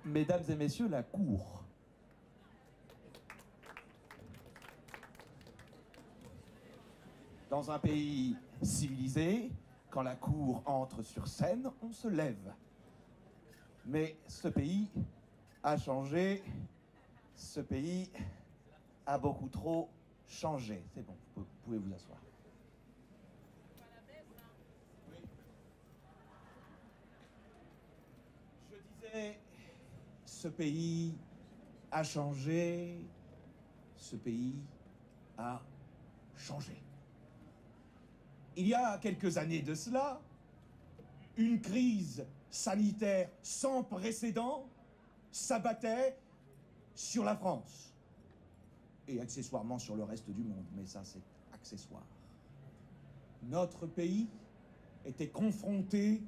Mesdames et messieurs, la cour. Dans un pays civilisé, quand la cour entre sur scène, on se lève. Mais ce pays a changé, ce pays a beaucoup trop changé. C'est bon, vous pouvez vous asseoir. Oui. Je disais, ce pays a changé, ce pays a changé. Il y a quelques années de cela, une crise sanitaire sans précédent s'abattait sur la France et accessoirement sur le reste du monde, mais ça c'est accessoire. Notre pays était confronté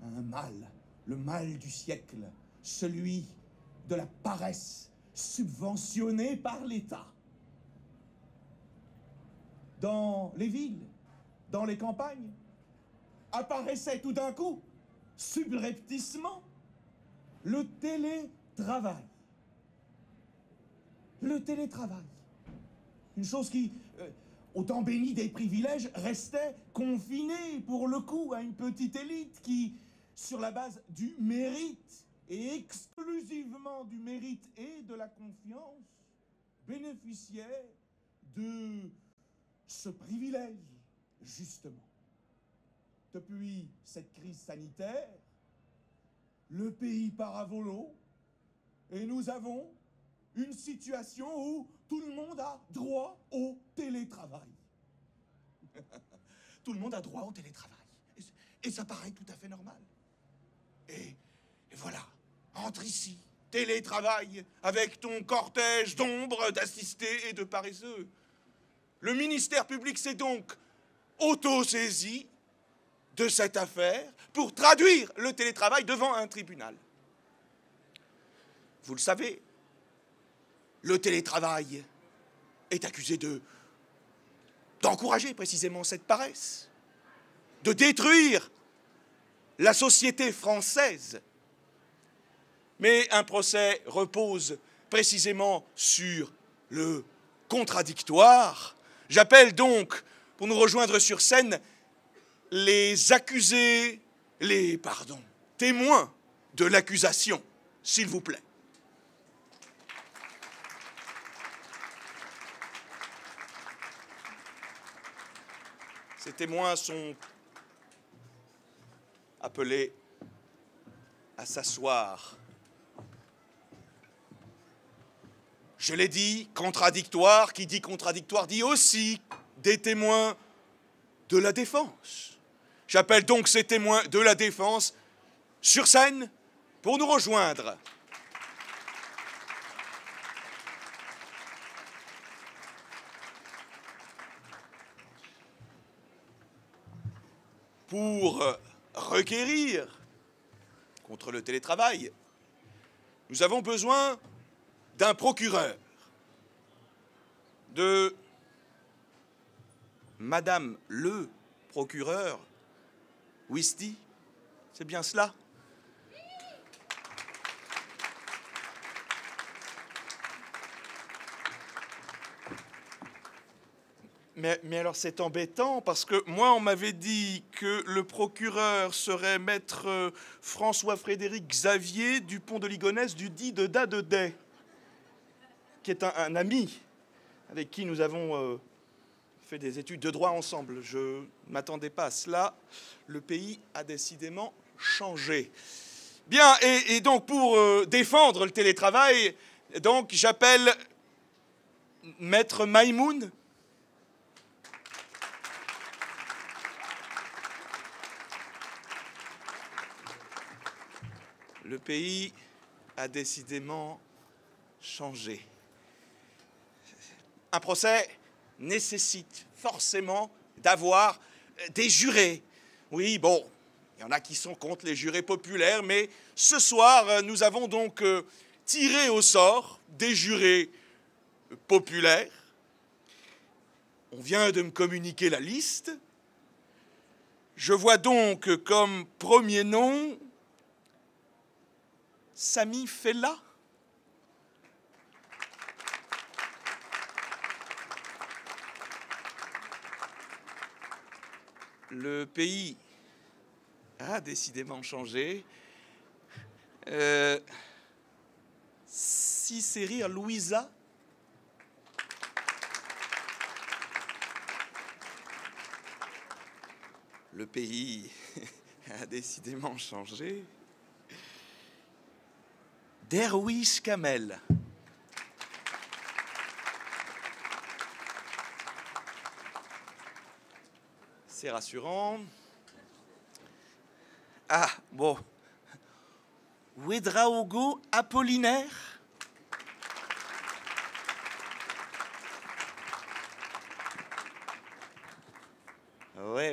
à un mal, le mal du siècle, celui de la paresse subventionnée par l'État. Dans les villes, dans les campagnes, apparaissait tout d'un coup, subrepticement, le télétravail. Le télétravail. Une chose qui, au temps béni des privilèges, restait confinée pour le coup à une petite élite qui, sur la base du mérite, et exclusivement du mérite et de la confiance, bénéficiait de ce privilège, justement. Depuis cette crise sanitaire, le pays part à volo et nous avons une situation où tout le monde a droit au télétravail. Tout le monde a droit au télétravail. Et ça paraît tout à fait normal. Et voilà, entre ici, télétravail, avec ton cortège d'ombres, d'assistés et de paresseux. Le ministère public s'est donc auto-saisi de cette affaire pour traduire le télétravail devant un tribunal. Vous le savez, le télétravail est accusé d'encourager précisément cette paresse, de détruire la société française. Mais un procès repose précisément sur le contradictoire. J'appelle donc, pour nous rejoindre sur scène, les accusés, témoins de l'accusation, s'il vous plaît. Ces témoins sont appelés à s'asseoir. Je l'ai dit, contradictoire, qui dit contradictoire dit aussi des témoins de la défense. J'appelle donc ces témoins de la défense sur scène pour nous rejoindre. Pour requérir contre le télétravail, nous avons besoin d'un procureur, de Madame le procureur Ouisti, c'est bien cela? Mais alors c'est embêtant parce que moi on m'avait dit que le procureur serait maître François-Frédéric Xavier Dupont de Ligonnès du dit de Dadedais, qui est un ami avec qui nous avons fait des études de droit ensemble. Je ne m'attendais pas à cela. Le pays a décidément changé. Bien, et donc pour défendre le télétravail, donc j'appelle Maître Maïmoun. Le pays a décidément changé. Un procès nécessite forcément d'avoir des jurés. Oui, bon, il y en a qui sont contre les jurés populaires, mais ce soir, nous avons donc tiré au sort des jurés populaires. On vient de me communiquer la liste. Je vois donc comme premier nom Sami Fella. Le pays a décidément changé. Si c'est rire, Louisa. Le pays a décidément changé. Derwish Kamel. C'est rassurant. Ah, bon. Ouedraogo Apollinaire. Ouais.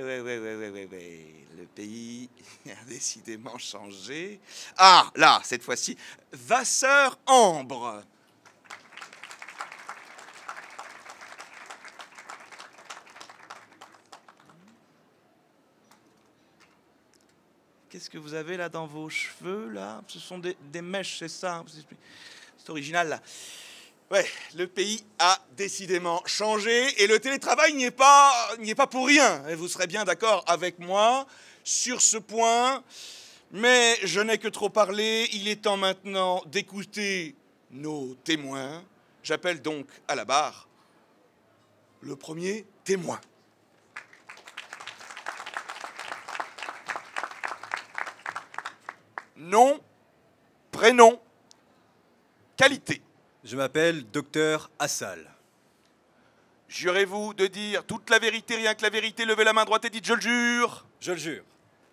Le pays a décidément changé. Ah, là, cette fois-ci, Vasseur Ambre. Qu'est-ce que vous avez là dans vos cheveux, là? Ce sont des mèches, c'est ça? C'est original, là. Ouais, le pays a décidément changé et le télétravail n'y est pas pour rien. Et vous serez bien d'accord avec moi sur ce point. Mais je n'ai que trop parlé. Il est temps maintenant d'écouter nos témoins. J'appelle donc à la barre le premier témoin. Nom, prénom, qualité. Je m'appelle Docteur Assal. Jurez-vous de dire toute la vérité, rien que la vérité? Levez la main droite et dites « je le jure ». Je le jure.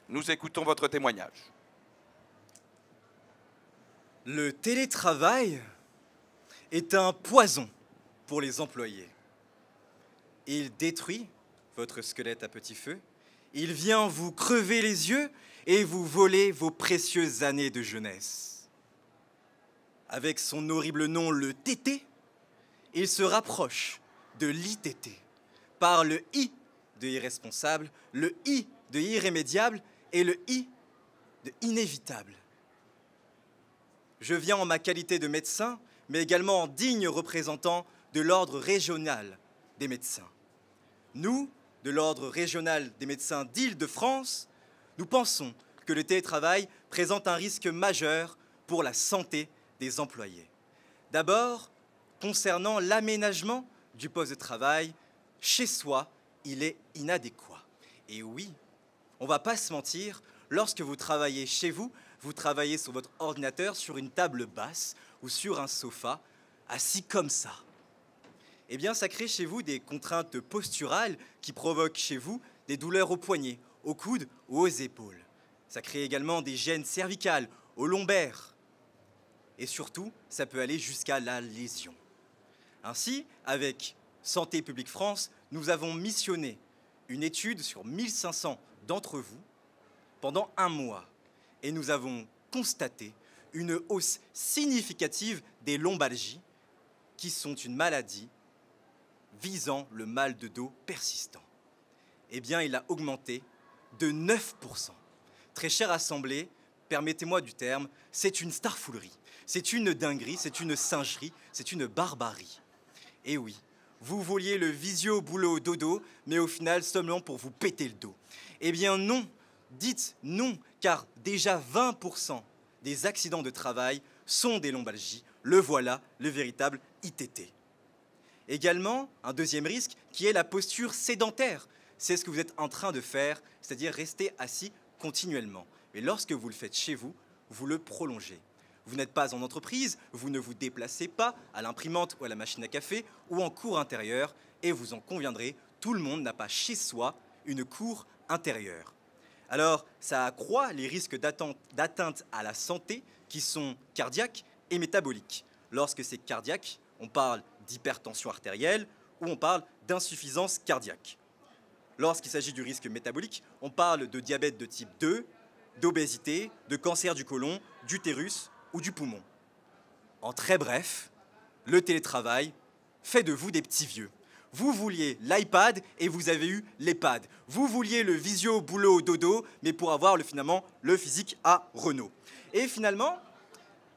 Nous écoutons votre témoignage. Le télétravail est un poison pour les employés. Il détruit votre squelette à petit feu. Il vient vous crever les yeux et vous voler vos précieuses années de jeunesse. Avec son horrible nom, le TT, il se rapproche de l'ITT par le I de irresponsable, le I de irrémédiable et le I de inévitable. Je viens en ma qualité de médecin, mais également en digne représentant de l'ordre régional des médecins. Nous, de l'ordre régional des médecins d'Île-de-France, nous pensons que le télétravail présente un risque majeur pour la santé des employés. D'abord, concernant l'aménagement du poste de travail, chez soi, il est inadéquat. Et oui, on ne va pas se mentir, lorsque vous travaillez chez vous, vous travaillez sur votre ordinateur, sur une table basse ou sur un sofa, assis comme ça. Eh bien, ça crée chez vous des contraintes posturales qui provoquent chez vous des douleurs aux poignets, aux coudes ou aux épaules. Ça crée également des gênes cervicales, aux lombaires. Et surtout, ça peut aller jusqu'à la lésion. Ainsi, avec Santé publique France, nous avons missionné une étude sur 1500 d'entre vous pendant un mois. Et nous avons constaté une hausse significative des lombalgies, qui sont une maladie visant le mal de dos persistant. Eh bien, il a augmenté de 9%. Très chère assemblée, permettez-moi du terme, c'est une starfoulerie. C'est une dinguerie, c'est une singerie, c'est une barbarie. Et oui, vous vouliez le visio boulot dodo, mais au final, seulement pour vous péter le dos. Eh bien non, dites non, car déjà 20% des accidents de travail sont des lombalgies. Le voilà, le véritable ITT. Également, un deuxième risque qui est la posture sédentaire. C'est ce que vous êtes en train de faire, c'est-à-dire rester assis continuellement. Mais lorsque vous le faites chez vous, vous le prolongez. Vous n'êtes pas en entreprise, vous ne vous déplacez pas à l'imprimante ou à la machine à café ou en cour intérieure, et vous en conviendrez, tout le monde n'a pas chez soi une cour intérieure. Alors, ça accroît les risques d'atteinte à la santé qui sont cardiaques et métaboliques. Lorsque c'est cardiaque, on parle d'hypertension artérielle ou on parle d'insuffisance cardiaque. Lorsqu'il s'agit du risque métabolique, on parle de diabète de type 2, d'obésité, de cancer du côlon, d'utérus ou du poumon. En très bref, le télétravail fait de vous des petits vieux. Vous vouliez l'iPad et vous avez eu l'EHPAD. Vous vouliez le visio boulot dodo, mais pour avoir finalement le physique à Renault. Et finalement,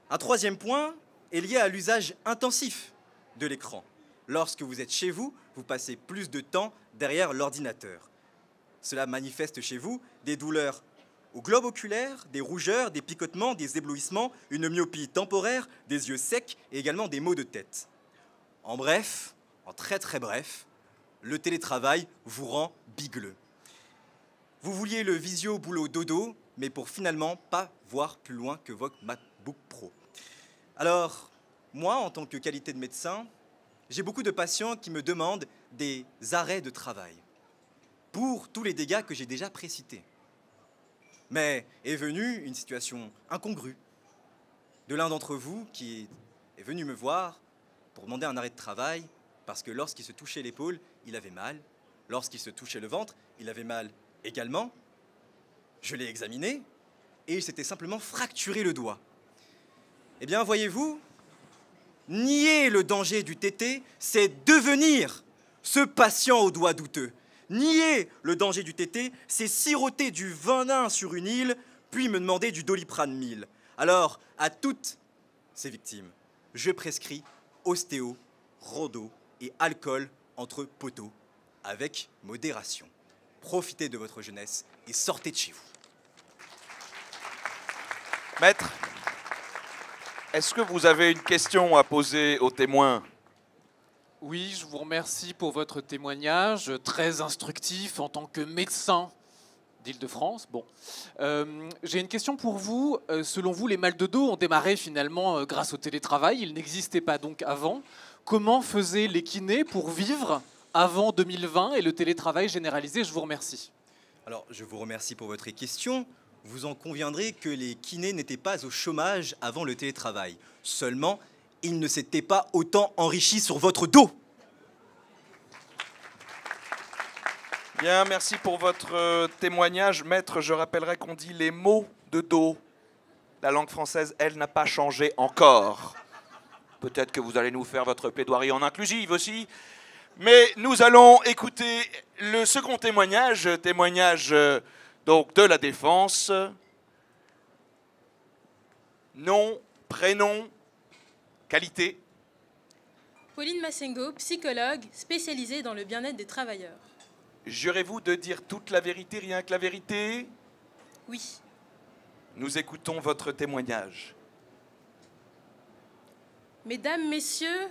Un troisième point est lié à l'usage intensif de l'écran. Lorsque vous êtes chez vous, vous passez plus de temps derrière l'ordinateur. Cela manifeste chez vous des douleurs au globe oculaire, des rougeurs, des picotements, des éblouissements, une myopie temporaire, des yeux secs et également des maux de tête. En bref, en très très bref, le télétravail vous rend bigleux. Vous vouliez le visio boulot dodo, mais pour finalement pas voir plus loin que votre MacBook Pro. Alors, moi, en tant que qualité de médecin, j'ai beaucoup de patients qui me demandent des arrêts de travail pour tous les dégâts que j'ai déjà précités. Mais est venue une situation incongrue de l'un d'entre vous qui est venu me voir pour demander un arrêt de travail parce que lorsqu'il se touchait l'épaule, il avait mal. Lorsqu'il se touchait le ventre, il avait mal également. Je l'ai examiné et il s'était simplement fracturé le doigt. Eh bien, voyez-vous, nier le danger du tété, c'est devenir ce patient au doigt douteux. Nier le danger du tété, c'est siroter du venin sur une île, puis me demander du Doliprane 1000. Alors, à toutes ces victimes, je prescris ostéo, rhodo et alcool entre poteaux, avec modération. Profitez de votre jeunesse et sortez de chez vous. Maître, est-ce que vous avez une question à poser aux témoins ? Oui, je vous remercie pour votre témoignage, très instructif en tant que médecin d'Île-de-France. Bon, j'ai une question pour vous. Selon vous, les mal de dos ont démarré finalement grâce au télétravail. Ils n'existaient pas donc avant. Comment faisaient les kinés pour vivre avant 2020 et le télétravail généralisé? Je vous remercie. Alors, je vous remercie pour votre question. Vous en conviendrez que les kinés n'étaient pas au chômage avant le télétravail. Seulement, ils ne s'étaient pas autant enrichis sur votre dos. Bien, merci pour votre témoignage. Maître, je rappellerai qu'on dit les mots de dos. La langue française, elle, n'a pas changé encore. Peut-être que vous allez nous faire votre plaidoirie en inclusive aussi. Mais nous allons écouter le second témoignage, donc de la défense. Nom, prénom, qualité. Pauline Massengo, psychologue spécialisée dans le bien-être des travailleurs. Jurez-vous de dire toute la vérité, rien que la vérité? Oui. Nous écoutons votre témoignage. Mesdames, messieurs,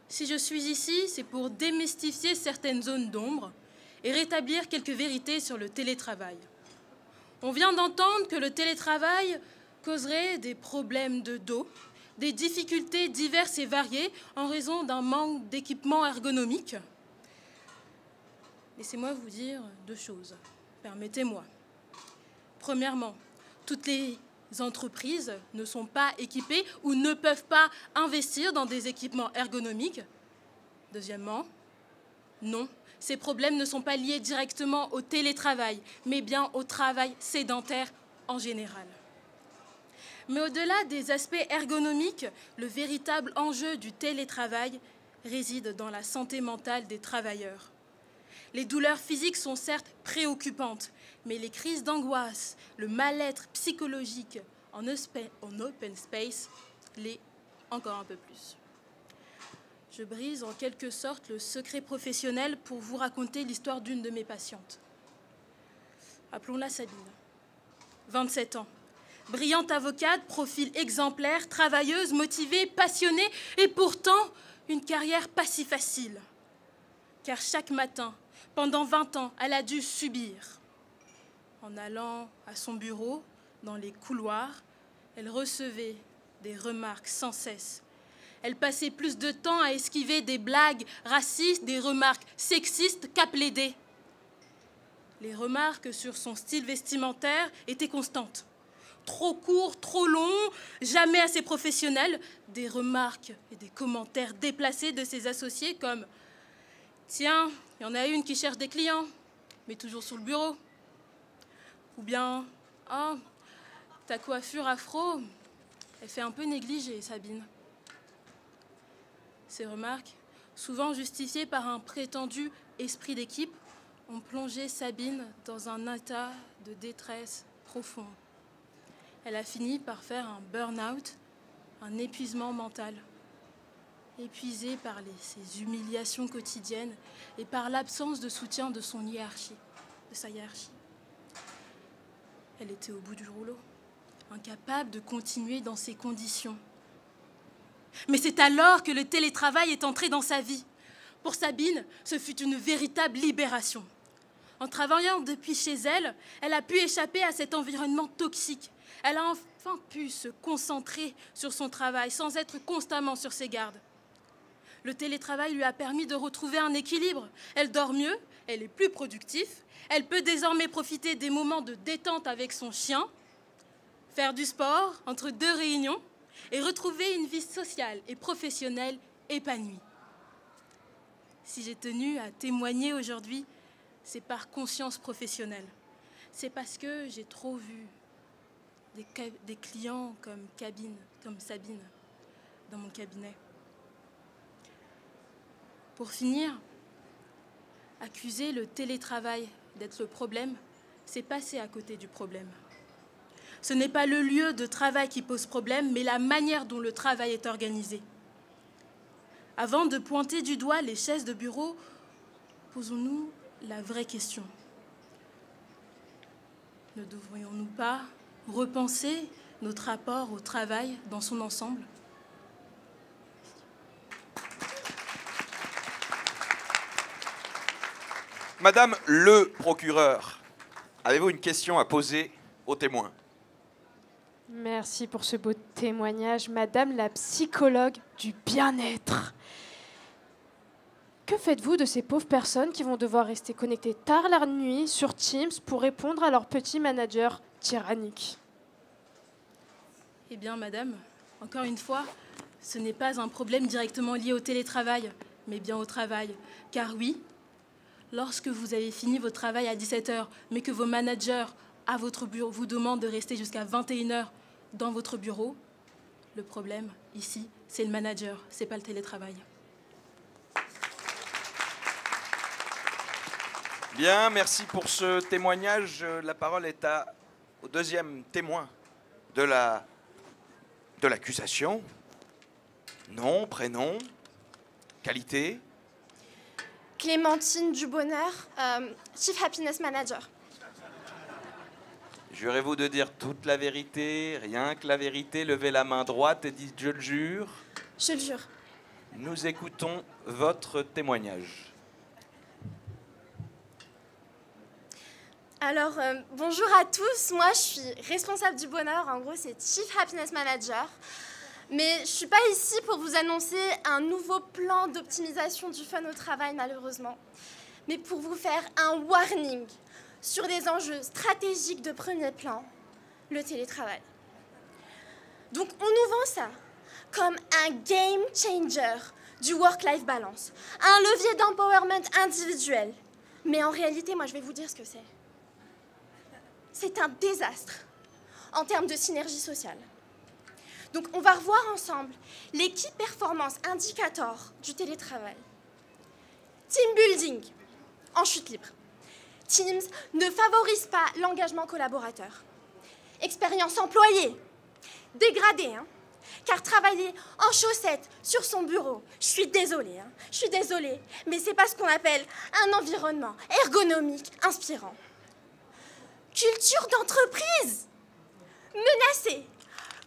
si je suis ici, c'est pour démystifier certaines zones d'ombre et rétablir quelques vérités sur le télétravail. On vient d'entendre que le télétravail causerait des problèmes de dos, des difficultés diverses et variées en raison d'un manque d'équipement ergonomique. Laissez-moi vous dire deux choses. Permettez-moi. Premièrement, toutes les entreprises ne sont pas équipées ou ne peuvent pas investir dans des équipements ergonomiques. Deuxièmement, non, ces problèmes ne sont pas liés directement au télétravail, mais bien au travail sédentaire en général. Mais au-delà des aspects ergonomiques, le véritable enjeu du télétravail réside dans la santé mentale des travailleurs. Les douleurs physiques sont certes préoccupantes, mais les crises d'angoisse, le mal-être psychologique en open space l'est encore un peu plus. Je brise en quelque sorte le secret professionnel pour vous raconter l'histoire d'une de mes patientes. Appelons-la Sabine, 27 ans. Brillante avocate, profil exemplaire, travailleuse, motivée, passionnée, et pourtant une carrière pas si facile. Car chaque matin, pendant 20 ans, elle a dû subir. En allant à son bureau, dans les couloirs, elle recevait des remarques sans cesse. Elle passait plus de temps à esquiver des blagues racistes, des remarques sexistes qu'à plaider. Les remarques sur son style vestimentaire étaient constantes. Trop court, trop long, jamais assez professionnel. Des remarques et des commentaires déplacés de ses associés comme « Tiens, il y en a une qui cherche des clients, mais toujours sur le bureau. » Ou bien « Oh, ta coiffure afro, elle fait un peu négliger, Sabine. » Ces remarques, souvent justifiées par un prétendu esprit d'équipe, ont plongé Sabine dans un état de détresse profond. Elle a fini par faire un burn-out un épuisement mental. Épuisée par ces humiliations quotidiennes et par l'absence de soutien de son hiérarchie, de sa hiérarchie. Elle était au bout du rouleau, incapable de continuer dans ces conditions. Mais c'est alors que le télétravail est entré dans sa vie. Pour Sabine, ce fut une véritable libération. En travaillant depuis chez elle, elle a pu échapper à cet environnement toxique. Elle a enfin pu se concentrer sur son travail sans être constamment sur ses gardes. Le télétravail lui a permis de retrouver un équilibre. Elle dort mieux, elle est plus productive, elle peut désormais profiter des moments de détente avec son chien, faire du sport entre 2 réunions et retrouver une vie sociale et professionnelle épanouie. Si j'ai tenu à témoigner aujourd'hui, c'est par conscience professionnelle. C'est parce que j'ai trop vu des clients comme Sabine dans mon cabinet. Pour finir, accuser le télétravail d'être le problème, c'est passer à côté du problème. Ce n'est pas le lieu de travail qui pose problème, mais la manière dont le travail est organisé. Avant de pointer du doigt les chaises de bureau, posons-nous la vraie question. Ne devrions-nous pas repenser notre rapport au travail dans son ensemble ? Madame le procureur, avez-vous une question à poser aux témoins? Merci pour ce beau témoignage, Madame la psychologue du bien-être. Que faites-vous de ces pauvres personnes qui vont devoir rester connectées tard la nuit sur Teams pour répondre à leur petit manager tyrannique? Eh bien, madame, encore une fois, ce n'est pas un problème directement lié au télétravail, mais bien au travail. Car oui, lorsque vous avez fini votre travail à 17h, mais que vos managers à votre bureau vous demandent de rester jusqu'à 21h dans votre bureau, le problème, ici, c'est le manager, c'est pas le télétravail. Bien, merci pour ce témoignage. La parole est au deuxième témoin de l'accusation. Nom, prénom, qualité. Clémentine Dubonheur, Chief Happiness Manager. Jurez-vous de dire toute la vérité, rien que la vérité? Levez la main droite et dites « je le jure ». Je le jure. Nous écoutons votre témoignage. Alors, bonjour à tous. Moi, je suis responsable du bonheur. En gros, c'est Chief Happiness Manager. Mais je ne suis pas ici pour vous annoncer un nouveau plan d'optimisation du fun au travail, malheureusement. Mais pour vous faire un warning sur des enjeux stratégiques de premier plan, le télétravail. Donc, on nous vend ça comme un game changer du work-life balance, un levier d'empowerment individuel. Mais en réalité, moi, je vais vous dire ce que c'est. C'est un désastre en termes de synergie sociale. Donc, on va revoir ensemble les Key Performance Indicators du télétravail. Team building, en chute libre. Teams ne favorise pas l'engagement collaborateur. Expérience employée, dégradée, car travailler en chaussettes sur son bureau, je suis désolée, mais c'est pas ce qu'on appelle un environnement ergonomique inspirant. Culture d'entreprise menacée,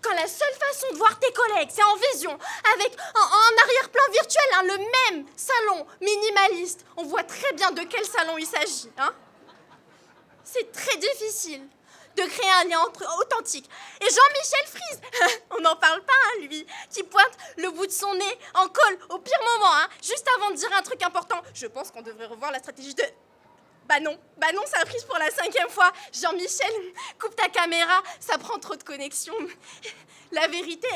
quand la seule façon de voir tes collègues, c'est en vision, avec en arrière-plan virtuel, le même salon minimaliste. On voit très bien de quel salon il s'agit. C'est très difficile de créer un lien authentique. Et Jean-Michel Frise, on n'en parle pas, lui, qui pointe le bout de son nez en col au pire moment, juste avant de dire un truc important. Je pense qu'on devrait revoir la stratégie de... Bah non, ça prise pour la 5e fois. Jean-Michel, coupe ta caméra, ça prend trop de connexion. La vérité,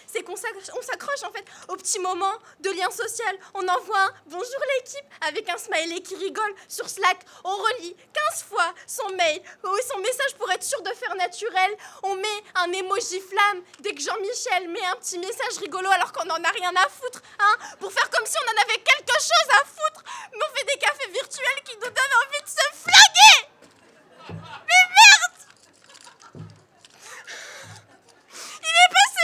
c'est qu'on s'accroche en fait au petit moment de lien social. On envoie un « bonjour l'équipe » avec un smiley qui rigole sur Slack. On relit 15 fois son mail, son message pour être sûr de faire naturel. On met un emoji flamme dès que Jean-Michel met un petit message rigolo alors qu'on n'en a rien à foutre, pour faire comme si on en avait quelque chose à foutre. Mais on fait des cafés virtuels qui nous donnent envie de se flinguer. Mais merde! Il est passé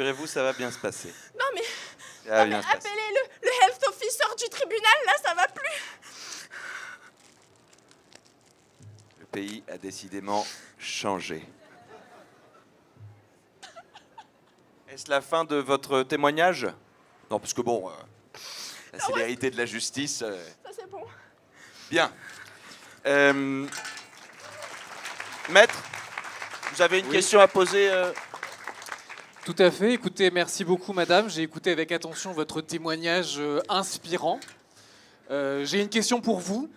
rassurez-vous, ça va bien se passer. Non mais, Ça va bien se passer. appelez le health officer du tribunal, là ça va plus. Le pays a décidément changé. Est-ce la fin de votre témoignage? Non, parce que bon, la célérité de la justice... Ça c'est bon. Bien. Maître, vous avez une question à poser Tout à fait. Écoutez, merci beaucoup, madame. J'ai écouté avec attention votre témoignage inspirant. J'ai une question pour vous.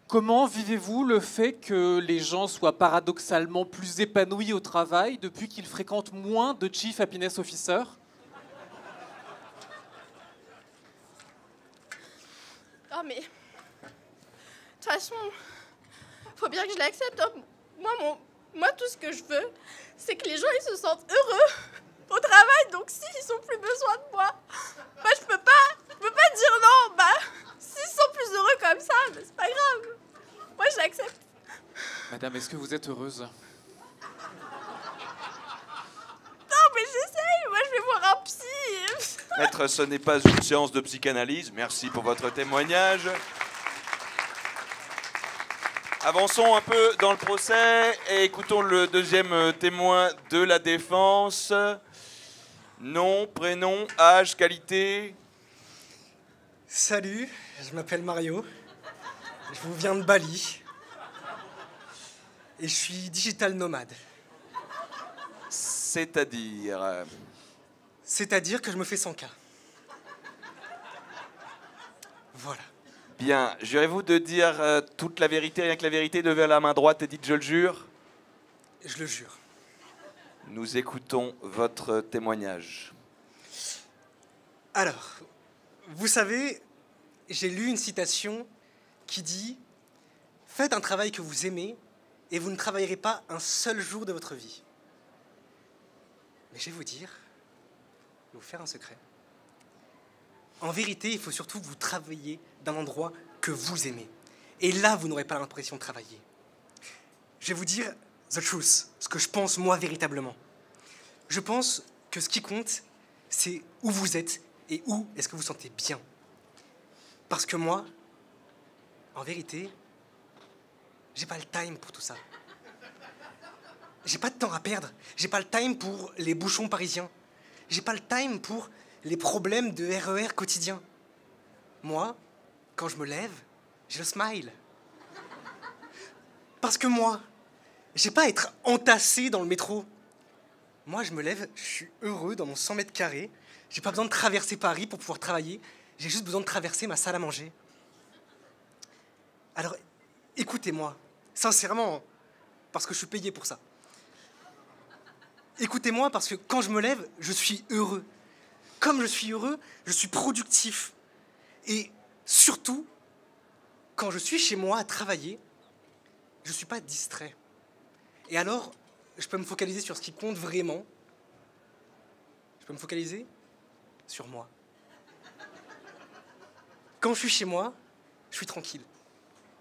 Comment vivez-vous le fait que les gens soient paradoxalement plus épanouis au travail depuis qu'ils fréquentent moins de Chief Happiness Officer? Oh mais, de toute façon, faut bien que je l'accepte. Hein. Moi, tout ce que je veux, c'est que les gens ils se sentent heureux au travail. Donc s'ils ont plus besoin de moi, bah je peux pas dire non. Bah s'ils sont plus heureux comme ça, bah, c'est pas grave. Moi j'accepte. Madame, est-ce que vous êtes heureuse? Non mais j'essaye. Moi je vais voir un psy. Maître, ce n'est pas une séance de psychanalyse. Merci pour votre témoignage. Avançons un peu dans le procès et écoutons le deuxième témoin de la défense. Nom, prénom, âge, qualité. Salut, je m'appelle Mario. Je vous viens de Bali. Et je suis digital nomade. C'est-à-dire... C'est-à-dire que je me fais 100K. Voilà. Bien, jurez-vous de dire toute la vérité, rien que la vérité, levez la main droite et dites « je le jure ». Je le jure. Nous écoutons votre témoignage. Alors, vous savez, j'ai lu une citation qui dit « Faites un travail que vous aimez et vous ne travaillerez pas un seul jour de votre vie. » Mais je vais vous dire, je vais vous faire un secret. En vérité, il faut surtout que vous travailliez d'un endroit que vous aimez. Et là, vous n'aurez pas l'impression de travailler. Je vais vous dire the truth, ce que je pense moi véritablement. Je pense que ce qui compte, c'est où vous êtes et où est-ce que vous vous sentez bien. Parce que moi, en vérité, j'ai pas le time pour tout ça. J'ai pas de temps à perdre. J'ai pas le time pour les bouchons parisiens. J'ai pas le time pour les problèmes de RER quotidien. Moi, quand je me lève, j'ai le smile. Parce que moi, j'ai pas à être entassé dans le métro. Moi, je me lève, je suis heureux dans mon 100 mètres carrés. J'ai pas besoin de traverser Paris pour pouvoir travailler. J'ai juste besoin de traverser ma salle à manger. Alors, écoutez-moi, sincèrement, parce que je suis payé pour ça. Écoutez-moi parce que quand je me lève, je suis heureux. Comme je suis heureux, je suis productif. Et surtout, quand je suis chez moi à travailler, je ne suis pas distrait. Et alors, je peux me focaliser sur ce qui compte vraiment. Je peux me focaliser sur moi. Quand je suis chez moi, je suis tranquille.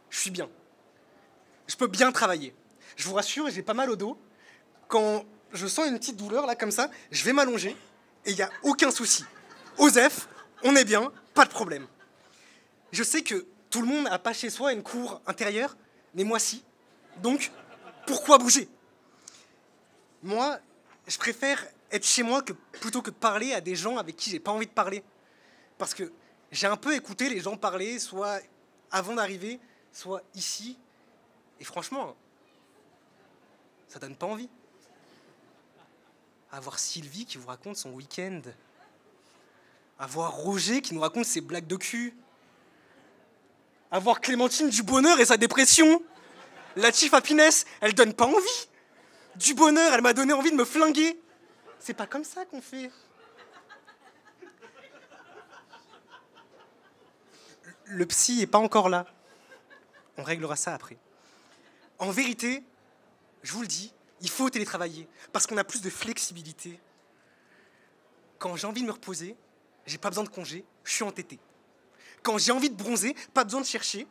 Je suis bien. Je peux bien travailler. Je vous rassure, j'ai pas mal au dos. Quand je sens une petite douleur, là, comme ça, je vais m'allonger et il n'y a aucun souci. Osef, on est bien, pas de problème. Je sais que tout le monde n'a pas chez soi une cour intérieure, mais moi si. Donc, pourquoi bouger? Moi, je préfère être chez moi plutôt que de parler à des gens avec qui j'ai pas envie de parler. Parce que j'ai un peu écouté les gens parler, soit avant d'arriver, soit ici. Et franchement, ça donne pas envie. Avoir Sylvie qui vous raconte son week-end. Avoir Roger qui nous raconte ses blagues de cul. Avoir Clémentine du bonheur et sa dépression. La Chief Happiness, elle donne pas envie. Du bonheur, elle m'a donné envie de me flinguer. C'est pas comme ça qu'on fait. Le psy est pas encore là. On réglera ça après. En vérité, je vous le dis, il faut télétravailler parce qu'on a plus de flexibilité. Quand j'ai envie de me reposer, j'ai pas besoin de congé, je suis entêté. Quand j'ai envie de bronzer, pas besoin de chercher,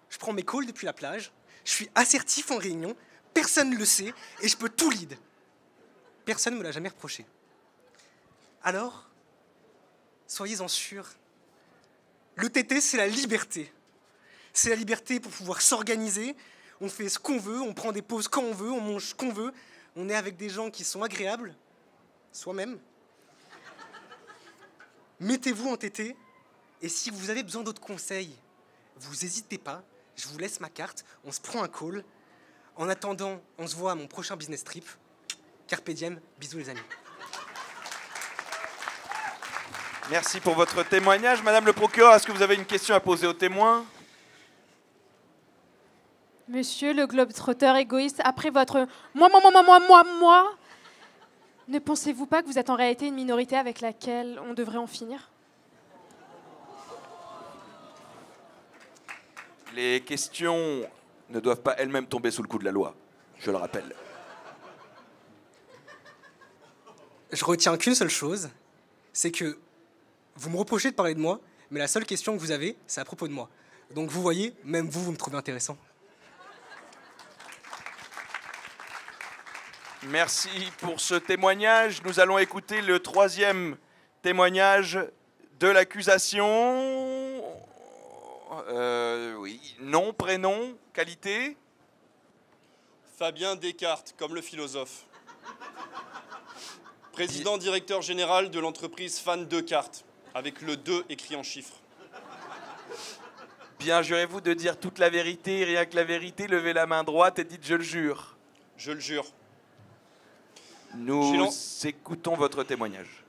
je prends mes calls depuis la plage, je suis assertif en réunion, personne ne le sait et je peux tout lead. Personne ne me l'a jamais reproché. Alors, soyez-en sûrs, le TT, c'est la liberté. C'est la liberté pour pouvoir s'organiser. On fait ce qu'on veut, on prend des pauses quand on veut, on mange ce qu'on veut. On est avec des gens qui sont agréables, soi-même. Mettez-vous en TT, et si vous avez besoin d'autres conseils, vous n'hésitez pas, je vous laisse ma carte, on se prend un call. En attendant, on se voit à mon prochain business trip. Carpe diem, bisous les amis. Merci pour votre témoignage. Madame le procureur, est-ce que vous avez une question à poser aux témoins? Monsieur le globe-trotteur égoïste, après votre moi, ne pensez-vous pas que vous êtes en réalité une minorité avec laquelle on devrait en finir? Les questions ne doivent pas elles-mêmes tomber sous le coup de la loi, je le rappelle. Je retiens qu'une seule chose, c'est que vous me reprochez de parler de moi, mais la seule question que vous avez, c'est à propos de moi. Donc vous voyez, même vous me trouvez intéressant. Merci pour ce témoignage. Nous allons écouter le troisième témoignage de l'accusation. Oui, nom, prénom, qualité. Fabien Descartes, comme le philosophe. Président directeur général de l'entreprise Fan Descartes, avec le 2 écrit en chiffres. Bien, jurez-vous de dire toute la vérité, rien que la vérité, levez la main droite et dites « je le jure ». Je le jure. Nous écoutons votre témoignage.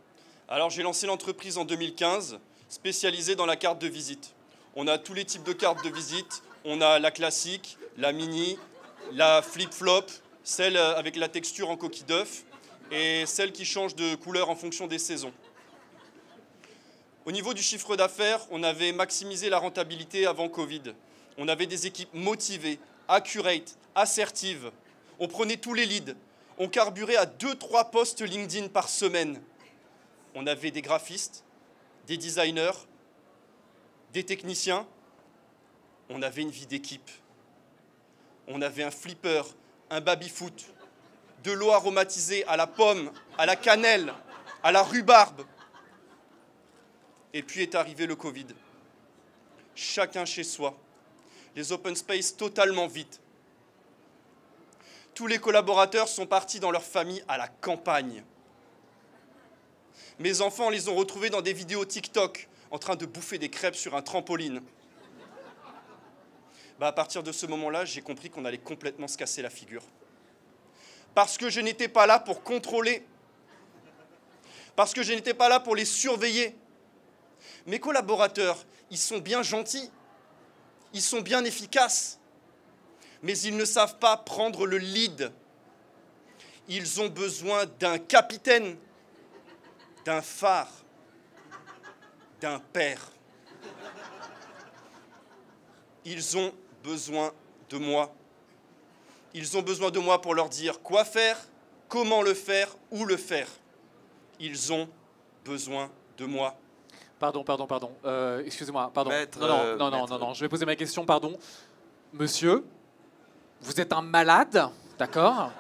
Alors j'ai lancé l'entreprise en 2015, spécialisée dans la carte de visite. On a tous les types de cartes de visite. On a la classique, la mini, la flip-flop, celle avec la texture en coquille d'œuf et celle qui change de couleur en fonction des saisons. Au niveau du chiffre d'affaires, on avait maximisé la rentabilité avant Covid. On avait des équipes motivées, accurate, assertives. On prenait tous les leads. On carburait à 2-3 posts LinkedIn par semaine. On avait des graphistes, des designers, des techniciens. On avait une vie d'équipe. On avait un flipper, un baby-foot, de l'eau aromatisée à la pomme, à la cannelle, à la rhubarbe. Et puis est arrivé le Covid. Chacun chez soi. Les open space totalement vides. Tous les collaborateurs sont partis dans leur famille à la campagne. Mes enfants les ont retrouvés dans des vidéos TikTok, en train de bouffer des crêpes sur un trampoline. À partir de ce moment-là, j'ai compris qu'on allait complètement se casser la figure. Parce que je n'étais pas là pour contrôler. Parce que je n'étais pas là pour les surveiller. Mes collaborateurs, ils sont bien gentils. Ils sont bien efficaces. Mais ils ne savent pas prendre le lead. Ils ont besoin d'un capitaine, d'un phare, d'un père. Ils ont besoin de moi. Ils ont besoin de moi pour leur dire quoi faire, comment le faire, où le faire. Ils ont besoin de moi. Pardon. Excusez-moi, pardon. Maître, Non, je vais poser ma question, pardon. Monsieur, vous êtes un malade, d'accord?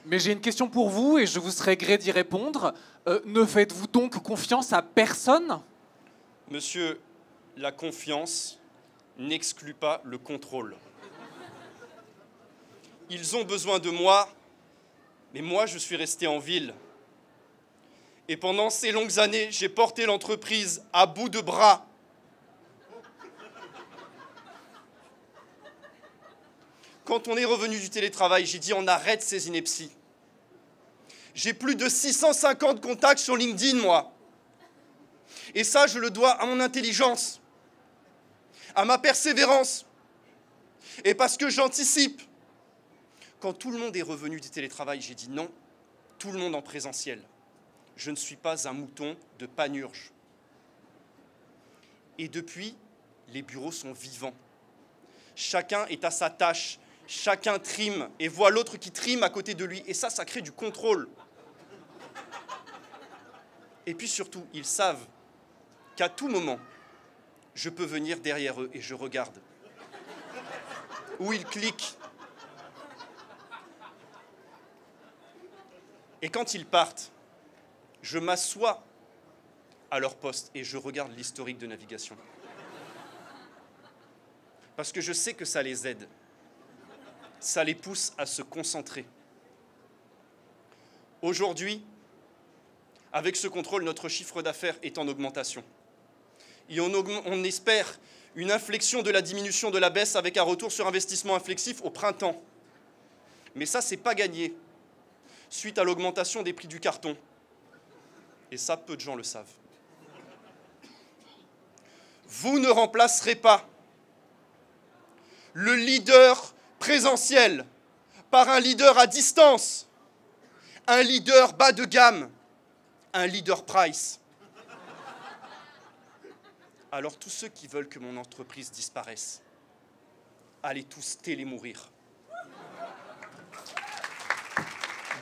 Mais j'ai une question pour vous et je vous serai gré d'y répondre. Ne faites-vous donc confiance à personne? Monsieur, la confiance n'exclut pas le contrôle. Ils ont besoin de moi, mais moi, je suis resté en ville. Et pendant ces longues années, j'ai porté l'entreprise à bout de bras. Quand on est revenu du télétravail, j'ai dit on arrête ces inepties. J'ai plus de 650 contacts sur LinkedIn, moi. Et ça, je le dois à mon intelligence, à ma persévérance, et parce que j'anticipe. Quand tout le monde est revenu du télétravail, j'ai dit non, tout le monde en présentiel. Je ne suis pas un mouton de panurge. Et depuis, les bureaux sont vivants. Chacun est à sa tâche, chacun trime et voit l'autre qui trime à côté de lui. Et ça crée du contrôle. Et puis surtout, ils savent qu'à tout moment, je peux venir derrière eux et je regarde. Où ils cliquent. Et quand ils partent, je m'assois à leur poste et je regarde l'historique de navigation. Parce que je sais que ça les aide. Ça les pousse à se concentrer. Aujourd'hui, avec ce contrôle, notre chiffre d'affaires est en augmentation. Et on espère une inflexion de la diminution de la baisse avec un retour sur investissement inflexif au printemps. Mais ça, c'est pas gagné, suite à l'augmentation des prix du carton. Et ça, peu de gens le savent. Vous ne remplacerez pas le leader présentiel par un leader à distance, un leader bas de gamme, un leader price. Alors tous ceux qui veulent que mon entreprise disparaisse, allez tous télémourir.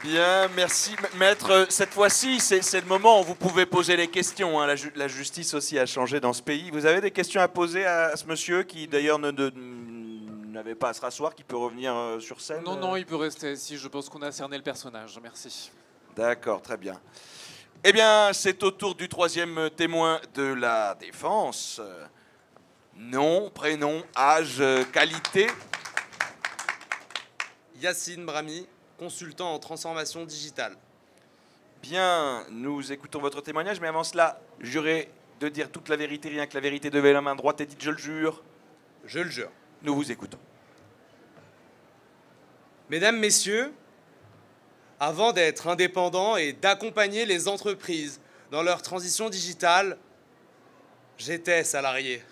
Bien, merci. Maître, cette fois-ci, c'est le moment où vous pouvez poser les questions. Hein. La justice aussi a changé dans ce pays. Vous avez des questions à poser à ce monsieur qui, d'ailleurs, n'avait pas à se rasseoir, qui peut revenir sur scène? Non, non, il peut rester ici. Je pense qu'on a cerné le personnage. Merci. D'accord, très bien. Eh bien, c'est au tour du troisième témoin de la défense. Nom, prénom, âge, qualité. Yacine Brahmi, consultant en transformation digitale. Bien, nous écoutons votre témoignage, mais avant cela, jurez de dire toute la vérité, rien que la vérité, levez la main droite et dites « je le jure ». Je le jure. Nous vous écoutons. Mesdames, Messieurs, avant d'être indépendant et d'accompagner les entreprises dans leur transition digitale, j'étais salarié.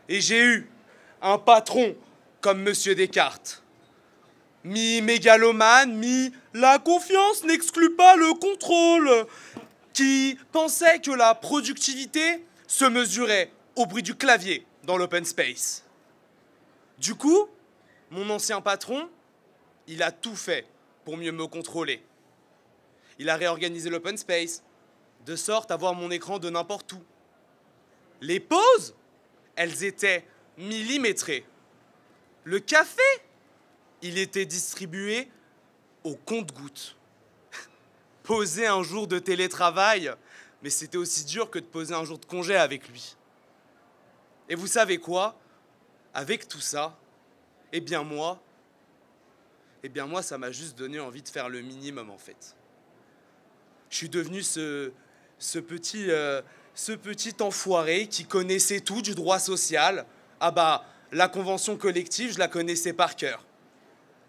Et j'ai eu un patron comme Monsieur Descartes. Mi-mégalomane, mi-la confiance n'exclut pas le contrôle, qui pensait que la productivité se mesurait au bruit du clavier dans l'open space. Du coup, mon ancien patron, il a tout fait pour mieux me contrôler. Il a réorganisé l'open space, de sorte à voir mon écran de n'importe où. Les pauses, elles étaient millimétrées. Le café, il était distribué au compte-gouttes. Poser un jour de télétravail, mais c'était aussi dur que de poser un jour de congé avec lui. Et vous savez quoi? Avec tout ça, eh bien moi, ça m'a juste donné envie de faire le minimum, en fait. Je suis devenu ce petit enfoiré qui connaissait tout du droit social. Ah bah, la convention collective, je la connaissais par cœur.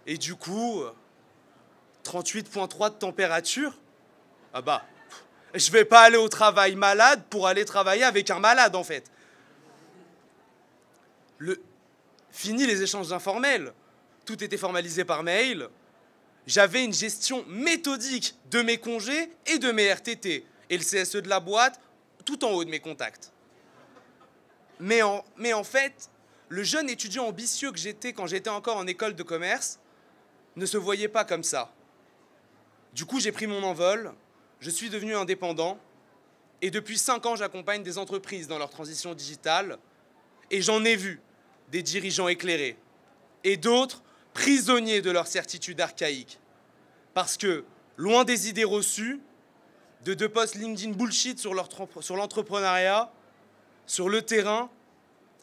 Et du coup, 38,3 de température, ah bah, je vais pas aller au travail malade pour aller travailler avec un malade, en fait. Fini les échanges informels. Tout était formalisé par mail. J'avais une gestion méthodique de mes congés et de mes RTT. Et le CSE de la boîte, tout en haut de mes contacts. Mais en fait, le jeune étudiant ambitieux que j'étais quand j'étais encore en école de commerce ne se voyait pas comme ça. Du coup, j'ai pris mon envol, je suis devenu indépendant, et depuis 5 ans, j'accompagne des entreprises dans leur transition digitale, et j'en ai vu des dirigeants éclairés, et d'autres prisonniers de leurs certitudes archaïques. Parce que, loin des idées reçues, de 2 posts LinkedIn bullshit sur l'entrepreneuriat, sur le terrain,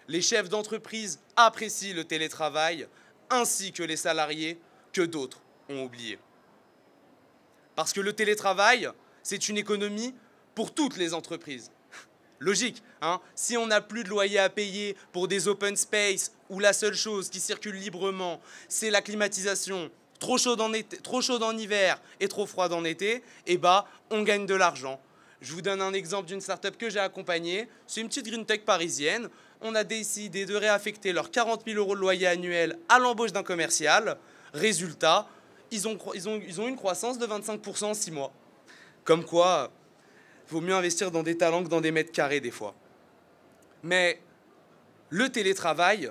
les chefs d'entreprise apprécient le télétravail, ainsi que les salariés que d'autres ont oublié. Parce que le télétravail, c'est une économie pour toutes les entreprises. Logique, hein? Si on n'a plus de loyer à payer pour des open space où la seule chose qui circule librement, c'est la climatisation, trop chaude en hiver et trop froide en été, eh bah, on gagne de l'argent. Je vous donne un exemple d'une start-up que j'ai accompagnée. C'est une petite green tech parisienne. On a décidé de réaffecter leurs 40 000 € de loyer annuel à l'embauche d'un commercial. Résultat, ils ont une croissance de 25% en 6 mois. Comme quoi, il vaut mieux investir dans des talents que dans des mètres carrés des fois. Mais le télétravail,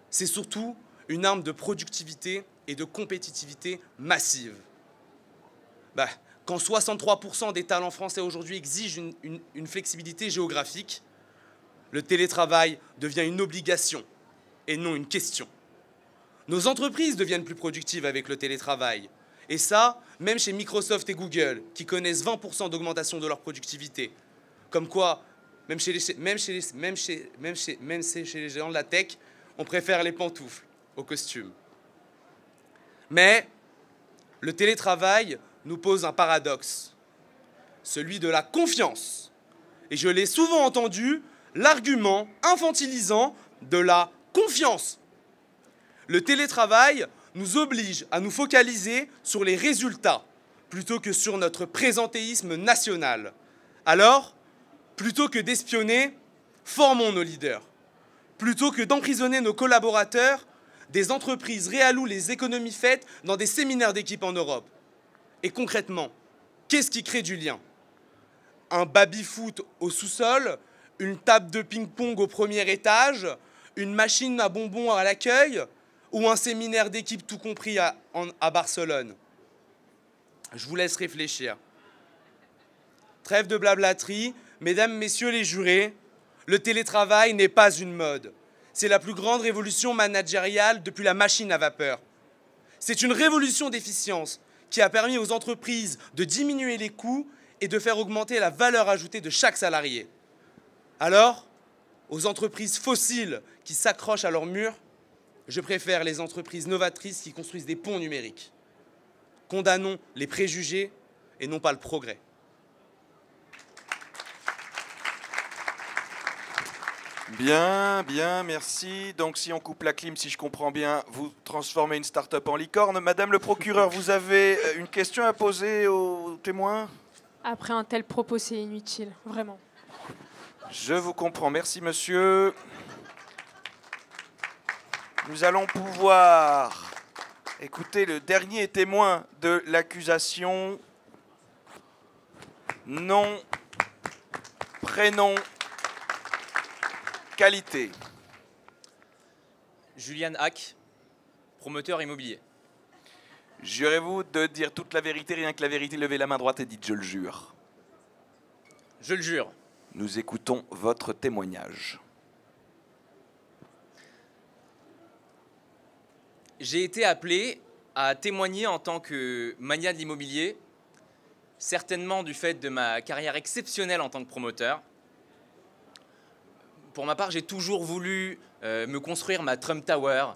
c'est surtout une arme de productivité et de compétitivité massive. Quand 63% des talents français aujourd'hui exigent une flexibilité géographique, le télétravail devient une obligation et non une question. Nos entreprises deviennent plus productives avec le télétravail Et ça, même chez Microsoft et Google, qui connaissent 20% d'augmentation de leur productivité. Comme quoi, même chez les géants de la tech, on préfère les pantoufles aux costumes. Mais le télétravail nous pose un paradoxe, celui de la confiance. Et je l'ai souvent entendu, l'argument infantilisant de la confiance. Le télétravail nous oblige à nous focaliser sur les résultats plutôt que sur notre présentéisme national. Alors, plutôt que d'espionner, formons nos leaders. Plutôt que d'emprisonner nos collaborateurs, des entreprises réallouent les économies faites dans des séminaires d'équipe en Europe. Et concrètement, qu'est-ce qui crée du lien? Un baby-foot au sous-sol, une table de ping-pong au premier étage, une machine à bonbons à l'accueil ou un séminaire d'équipe tout compris à Barcelone? Je vous laisse réfléchir. Trêve de blablaterie, mesdames, messieurs les jurés, le télétravail n'est pas une mode. C'est la plus grande révolution managériale depuis la machine à vapeur. C'est une révolution d'efficience qui a permis aux entreprises de diminuer les coûts et de faire augmenter la valeur ajoutée de chaque salarié. Alors, aux entreprises fossiles qui s'accrochent à leur mur, je préfère les entreprises novatrices qui construisent des ponts numériques. Condamnons les préjugés et non pas le progrès. Bien, bien, merci. Donc si on coupe la clim, si je comprends bien, vous transformez une start-up en licorne. Madame le procureur, vous avez une question à poser aux témoins? Après un tel propos, c'est inutile, vraiment. Je vous comprends, merci monsieur. Nous allons pouvoir écouter le dernier témoin de l'accusation. Nom, prénom, qualité. Julian Hack, promoteur immobilier. Jurez-vous de dire toute la vérité, rien que la vérité? Levez la main droite et dites « je le jure ». Je le jure. Nous écoutons votre témoignage. J'ai été appelé à témoigner en tant que magnat de l'immobilier, certainement du fait de ma carrière exceptionnelle en tant que promoteur. Pour ma part, j'ai toujours voulu me construire ma Trump Tower,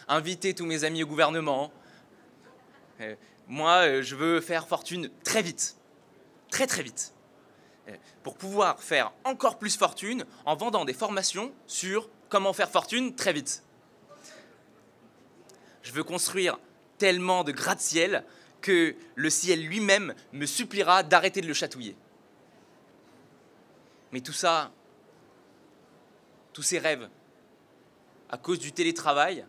inviter tous mes amis au gouvernement. Moi, je veux faire fortune très vite, très très vite, pour pouvoir faire encore plus fortune en vendant des formations sur comment faire fortune très vite. Je veux construire tellement de gratte-ciel que le ciel lui-même me suppliera d'arrêter de le chatouiller. Mais tout ça, tous ces rêves, à cause du télétravail,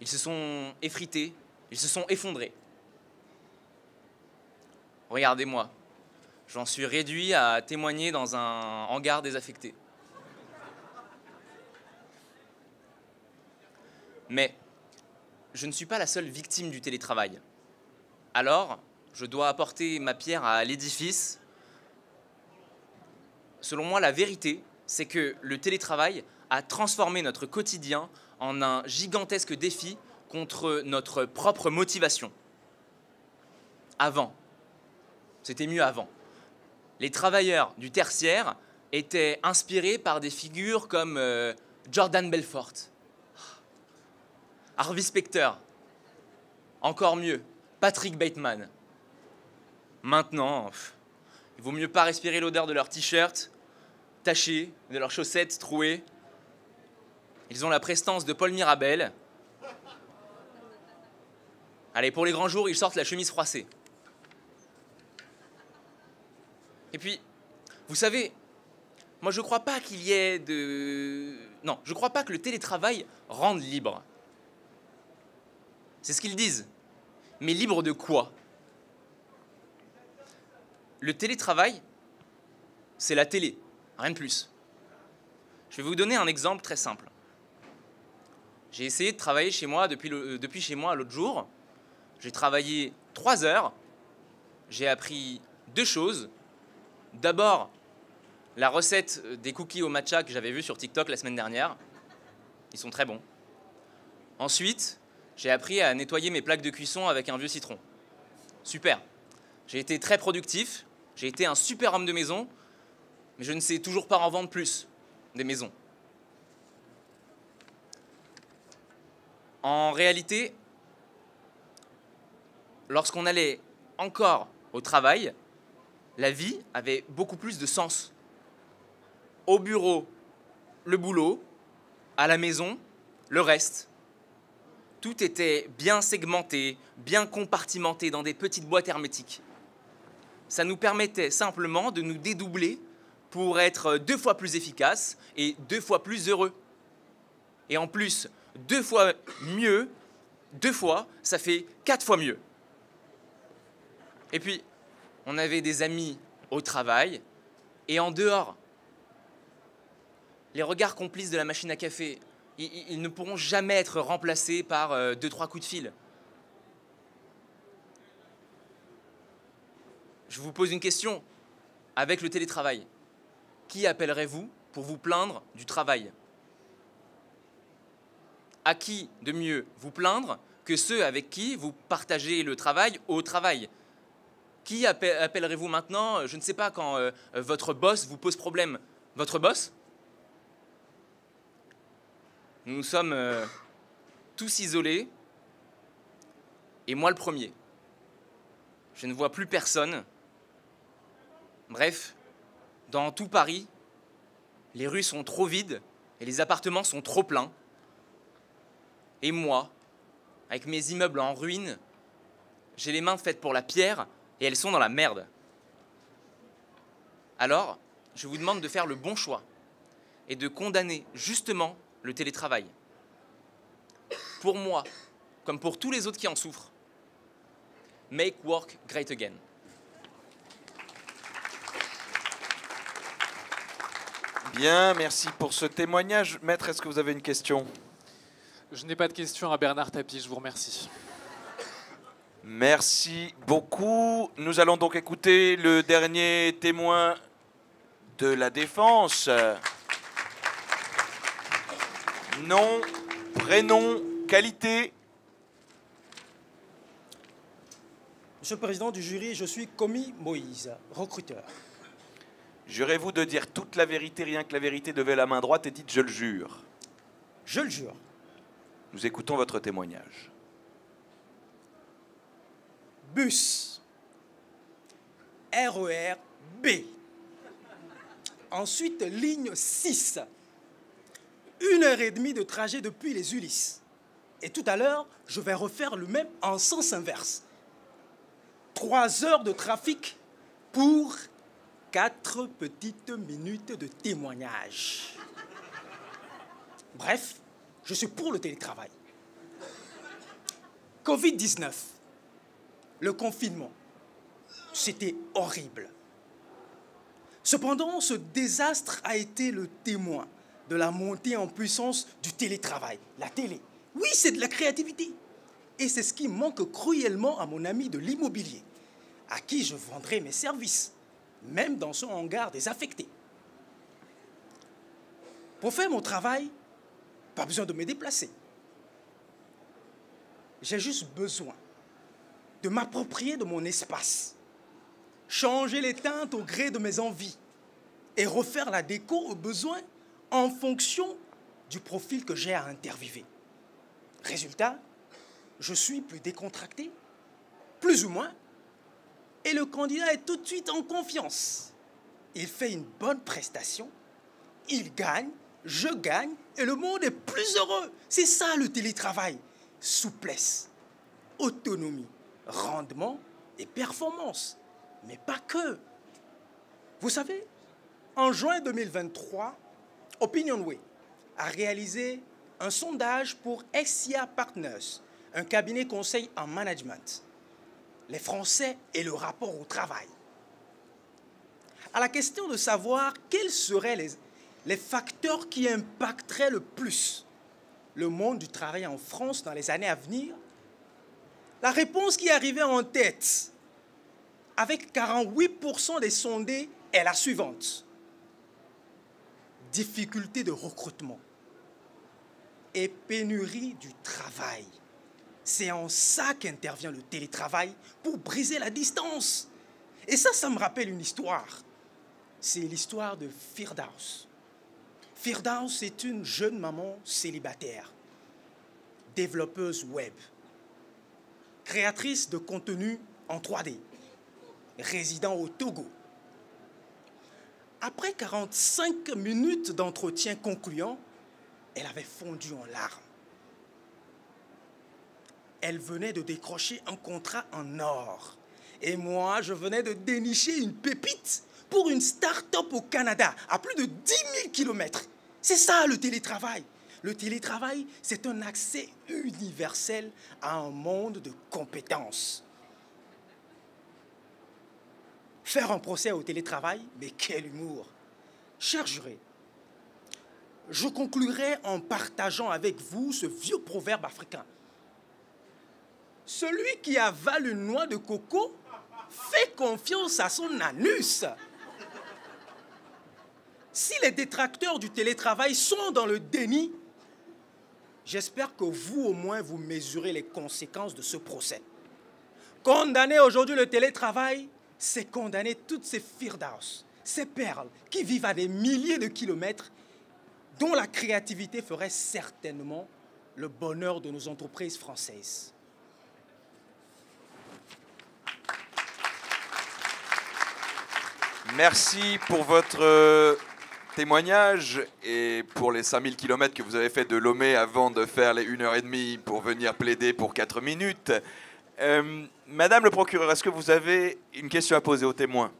ils se sont effrités, ils se sont effondrés. Regardez-moi, j'en suis réduit à témoigner dans un hangar désaffecté. Mais je ne suis pas la seule victime du télétravail. Alors, je dois apporter ma pierre à l'édifice. Selon moi, la vérité, c'est que le télétravail a transformé notre quotidien en un gigantesque défi contre notre propre motivation. Avant, c'était mieux avant. Les travailleurs du tertiaire étaient inspirés par des figures comme Jordan Belfort, Harvey Specter, encore mieux, Patrick Bateman. Maintenant, il vaut mieux pas respirer l'odeur de leurs t-shirts tachés, de leurs chaussettes trouées. Ils ont la prestance de Paul Mirabel. Allez, pour les grands jours, ils sortent la chemise froissée. Et puis, vous savez, moi je crois pas qu'il y ait de... Non, je crois pas que le télétravail rende libre. C'est ce qu'ils disent. Mais libre de quoi? Le télétravail, c'est la télé, rien de plus. Je vais vous donner un exemple très simple. J'ai essayé de travailler chez moi depuis chez moi l'autre jour. J'ai travaillé 3 heures. J'ai appris 2 choses. D'abord, la recette des cookies au matcha que j'avais vue sur TikTok la semaine dernière. Ils sont très bons. Ensuite, j'ai appris à nettoyer mes plaques de cuisson avec un vieux citron. Super. J'ai été très productif, j'ai été un super homme de maison, mais je ne sais toujours pas en vendre plus des maisons. En réalité, lorsqu'on allait encore au travail, la vie avait beaucoup plus de sens. Au bureau, le boulot, à la maison, le reste. Tout était bien segmenté, bien compartimenté dans des petites boîtes hermétiques. Ça nous permettait simplement de nous dédoubler pour être 2 fois plus efficaces et 2 fois plus heureux. Et en plus, 2 fois mieux, 2 fois, ça fait 4 fois mieux. Et puis, on avait des amis au travail et en dehors. Les regards complices de la machine à café, ils ne pourront jamais être remplacés par 2-3 coups de fil. Je vous pose une question. Avec le télétravail, qui appellerez-vous pour vous plaindre du travail? À qui de mieux vous plaindre que ceux avec qui vous partagez le travail au travail? Qui appellerez-vous maintenant, je ne sais pas, quand votre boss vous pose problème? Votre boss? Nous sommes tous isolés, et moi le premier. Je ne vois plus personne. Bref, dans tout Paris, les rues sont trop vides et les appartements sont trop pleins. Et moi, avec mes immeubles en ruine, j'ai les mains faites pour la pierre et elles sont dans la merde. Alors, je vous demande de faire le bon choix et de condamner justement le télétravail. Pour moi, comme pour tous les autres qui en souffrent, make work great again. Bien, merci pour ce témoignage. Maître, est-ce que vous avez une question? Je n'ai pas de question à Bernard Tapie, je vous remercie. Merci beaucoup. Nous allons donc écouter le dernier témoin de la défense. Nom, prénom, qualité. Monsieur le Président du jury, je suis Komi Moïse, recruteur. Jurez-vous de dire toute la vérité, rien que la vérité, levez la main droite et dites « je le jure ». Je le jure. Nous écoutons votre témoignage. Bus. RER B. Ensuite, ligne 6. 1h30 de trajet depuis les Ulysses. Et tout à l'heure, je vais refaire le même en sens inverse. 3 heures de trafic pour 4 petites minutes de témoignage. Bref, je suis pour le télétravail. Covid-19, le confinement, c'était horrible. Cependant, ce désastre a été le témoin de la montée en puissance du télétravail, la télé. Oui, c'est de la créativité. Et c'est ce qui manque cruellement à mon ami de l'immobilier, à qui je vendrai mes services, même dans son hangar désaffecté. Pour faire mon travail, pas besoin de me déplacer. J'ai juste besoin de m'approprier de mon espace, changer les teintes au gré de mes envies et refaire la déco au besoin en fonction du profil que j'ai à interviewer. Résultat, je suis plus décontracté, plus ou moins, et le candidat est tout de suite en confiance. Il fait une bonne prestation, il gagne, je gagne, et le monde est plus heureux. C'est ça le télétravail. Souplesse, autonomie, rendement et performance. Mais pas que. Vous savez, en juin 2023, Opinionway a réalisé un sondage pour SCA Partners, un cabinet conseil en management, les Français et le rapport au travail. À la question de savoir quels seraient les facteurs qui impacteraient le plus le monde du travail en France dans les années à venir, la réponse qui arrivait en tête, avec 48% des sondés, est la suivante. Difficulté de recrutement et pénurie du travail. C'est en ça qu'intervient le télétravail pour briser la distance. Et ça me rappelle une histoire. C'est l'histoire de Firdaus. Firdaus est une jeune maman célibataire, développeuse web, créatrice de contenu en 3D, résident au Togo. Après 45 minutes d'entretien concluant, elle avait fondu en larmes. Elle venait de décrocher un contrat en or. Et moi, je venais de dénicher une pépite pour une start-up au Canada, à plus de 10 000 km. C'est ça le télétravail. Le télétravail, c'est un accès universel à un monde de compétences. Faire un procès au télétravail, mais quel humour! Chers jurés, je conclurai en partageant avec vous ce vieux proverbe africain. Celui qui avale une noix de coco fait confiance à son anus. Si les détracteurs du télétravail sont dans le déni, j'espère que vous, au moins, vous mesurez les conséquences de ce procès. Condamner aujourd'hui le télétravail, c'est condamner toutes ces Firdaus, ces perles qui vivent à des milliers de kilomètres, dont la créativité ferait certainement le bonheur de nos entreprises françaises. Merci pour votre témoignage et pour les 5000 km que vous avez fait de Lomé avant de faire les 1h30 pour venir plaider pour 4 minutes. Madame le procureur, est-ce que vous avez une question à poser aux témoins?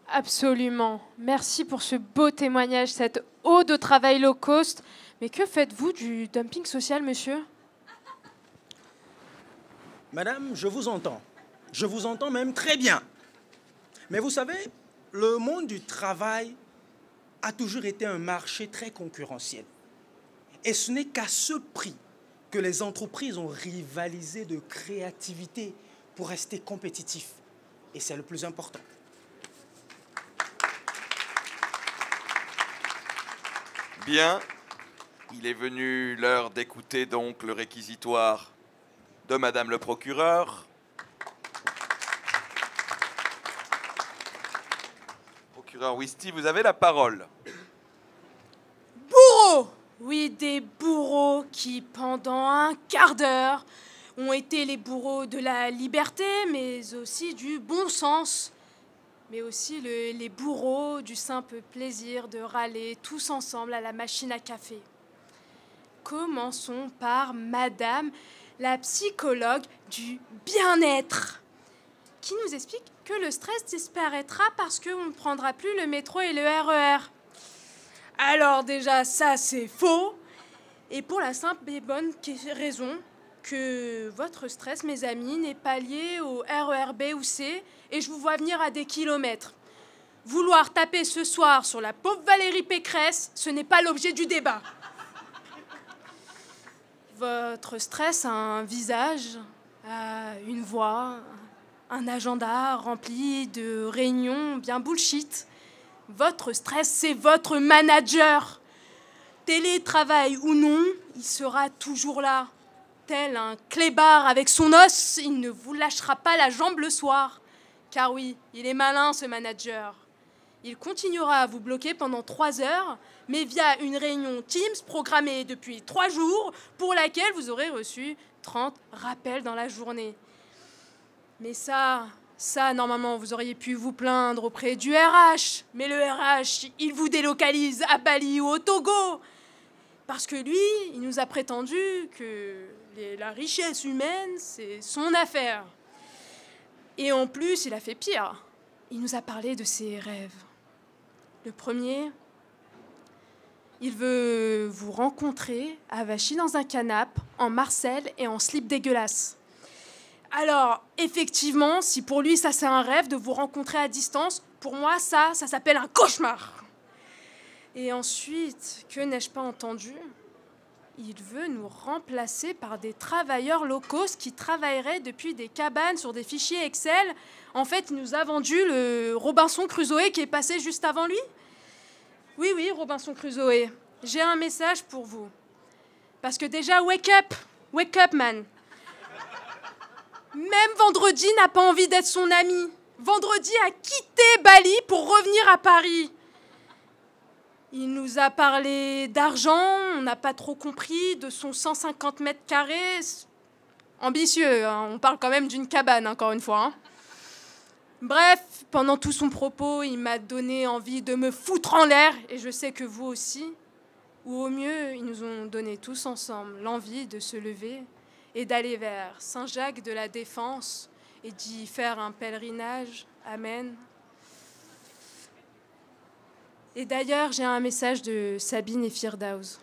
Absolument. Merci pour ce beau témoignage, cette ode de travail low cost. Mais que faites-vous du dumping social, monsieur? Madame, je vous entends. Je vous entends même très bien. Mais vous savez, le monde du travail a toujours été un marché très concurrentiel. Et ce n'est qu'à ce prix que les entreprises ont rivalisé de créativité pour rester compétitifs. Et c'est le plus important. Bien, il est venu l'heure d'écouter donc le réquisitoire de Madame le procureur. Procureur Ouisti, vous avez la parole. Bourreaux! Oui, des bourreaux qui, pendant un quart d'heure, ont été les bourreaux de la liberté, mais aussi du bon sens. Mais aussi les bourreaux du simple plaisir de râler tous ensemble à la machine à café. Commençons par Madame, la psychologue du bien-être, qui nous explique que le stress disparaîtra parce qu'on ne prendra plus le métro et le RER. Alors déjà, ça c'est faux, et pour la simple et bonne raison que votre stress, mes amis, n'est pas lié au RER B ou C, et je vous vois venir à des kilomètres. Vouloir taper ce soir sur la pauvre Valérie Pécresse, ce n'est pas l'objet du débat. Votre stress a un visage, a une voix, un agenda rempli de réunions bien bullshit. Votre stress, c'est votre manager. Télétravail ou non, il sera toujours là. Tel un clébard avec son os, il ne vous lâchera pas la jambe le soir. Car oui, il est malin ce manager. Il continuera à vous bloquer pendant 3 heures, mais via une réunion Teams programmée depuis 3 jours, pour laquelle vous aurez reçu 30 rappels dans la journée. Mais ça, normalement, vous auriez pu vous plaindre auprès du RH. Mais le RH, il vous délocalise à Bali ou au Togo. Parce que lui, il nous a prétendu que la richesse humaine, c'est son affaire. Et en plus, il a fait pire. Il nous a parlé de ses rêves. Le premier, il veut vous rencontrer avachis dans un canapé, en marcel et en slip dégueulasse. Alors, effectivement, si pour lui, ça c'est un rêve de vous rencontrer à distance, pour moi, ça s'appelle un cauchemar. Et ensuite, que n'ai-je pas entendu ? Il veut nous remplacer par des travailleurs locaux qui travailleraient depuis des cabanes sur des fichiers Excel. En fait, il nous a vendu le Robinson Crusoe qui est passé juste avant lui. Oui, Robinson Crusoe. J'ai un message pour vous. Parce que déjà, wake up man. Même Vendredi n'a pas envie d'être son ami. Vendredi a quitté Bali pour revenir à Paris. Il nous a parlé d'argent, on n'a pas trop compris, de son 150 mètres carrés. Ambitieux, hein, on parle quand même d'une cabane, encore une fois. Hein. Bref, pendant tout son propos, il m'a donné envie de me foutre en l'air, et je sais que vous aussi. Ou au mieux, ils nous ont donné tous ensemble l'envie de se lever et d'aller vers Saint-Jacques de la Défense et d'y faire un pèlerinage. Amen. Et d'ailleurs, j'ai un message de Sabine et Firdaus.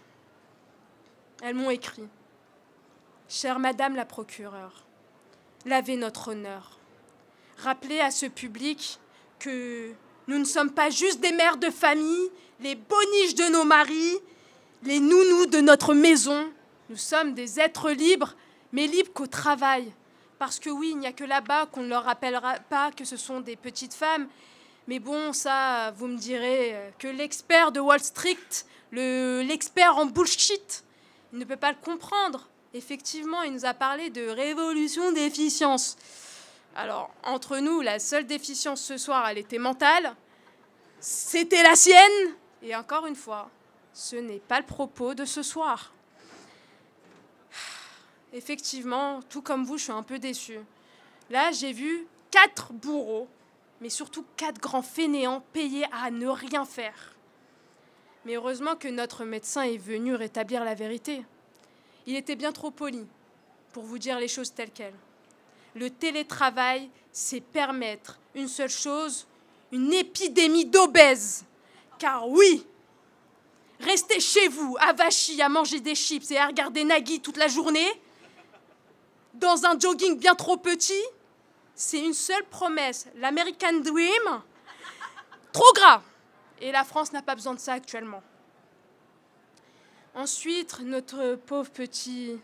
Elles m'ont écrit. Chère Madame la procureure, lavez notre honneur. Rappelez à ce public que nous ne sommes pas juste des mères de famille, les boniches de nos maris, les nounous de notre maison. Nous sommes des êtres libres, mais libres qu'au travail. Parce que oui, il n'y a que là-bas qu'on ne leur rappellera pas que ce sont des petites femmes. Mais bon, ça, vous me direz que l'expert de Wall Street, l'expert en bullshit, il ne peut pas le comprendre. Effectivement, il nous a parlé de révolution d'efficience. Alors, entre nous, la seule déficience ce soir, elle était mentale. C'était la sienne. Et encore une fois, ce n'est pas le propos de ce soir. Effectivement, tout comme vous, je suis un peu déçue. Là, j'ai vu 4 bourreaux, mais surtout 4 grands fainéants payés à ne rien faire. Mais heureusement que notre médecin est venu rétablir la vérité. Il était bien trop poli pour vous dire les choses telles quelles. Le télétravail, c'est permettre une seule chose, une épidémie d'obèses. Car oui, rester chez vous, avachis, à manger des chips et à regarder Nagui toute la journée, dans un jogging bien trop petit, c'est une seule promesse, l'American Dream, trop gras. Et la France n'a pas besoin de ça actuellement. Ensuite, notre pauvre petit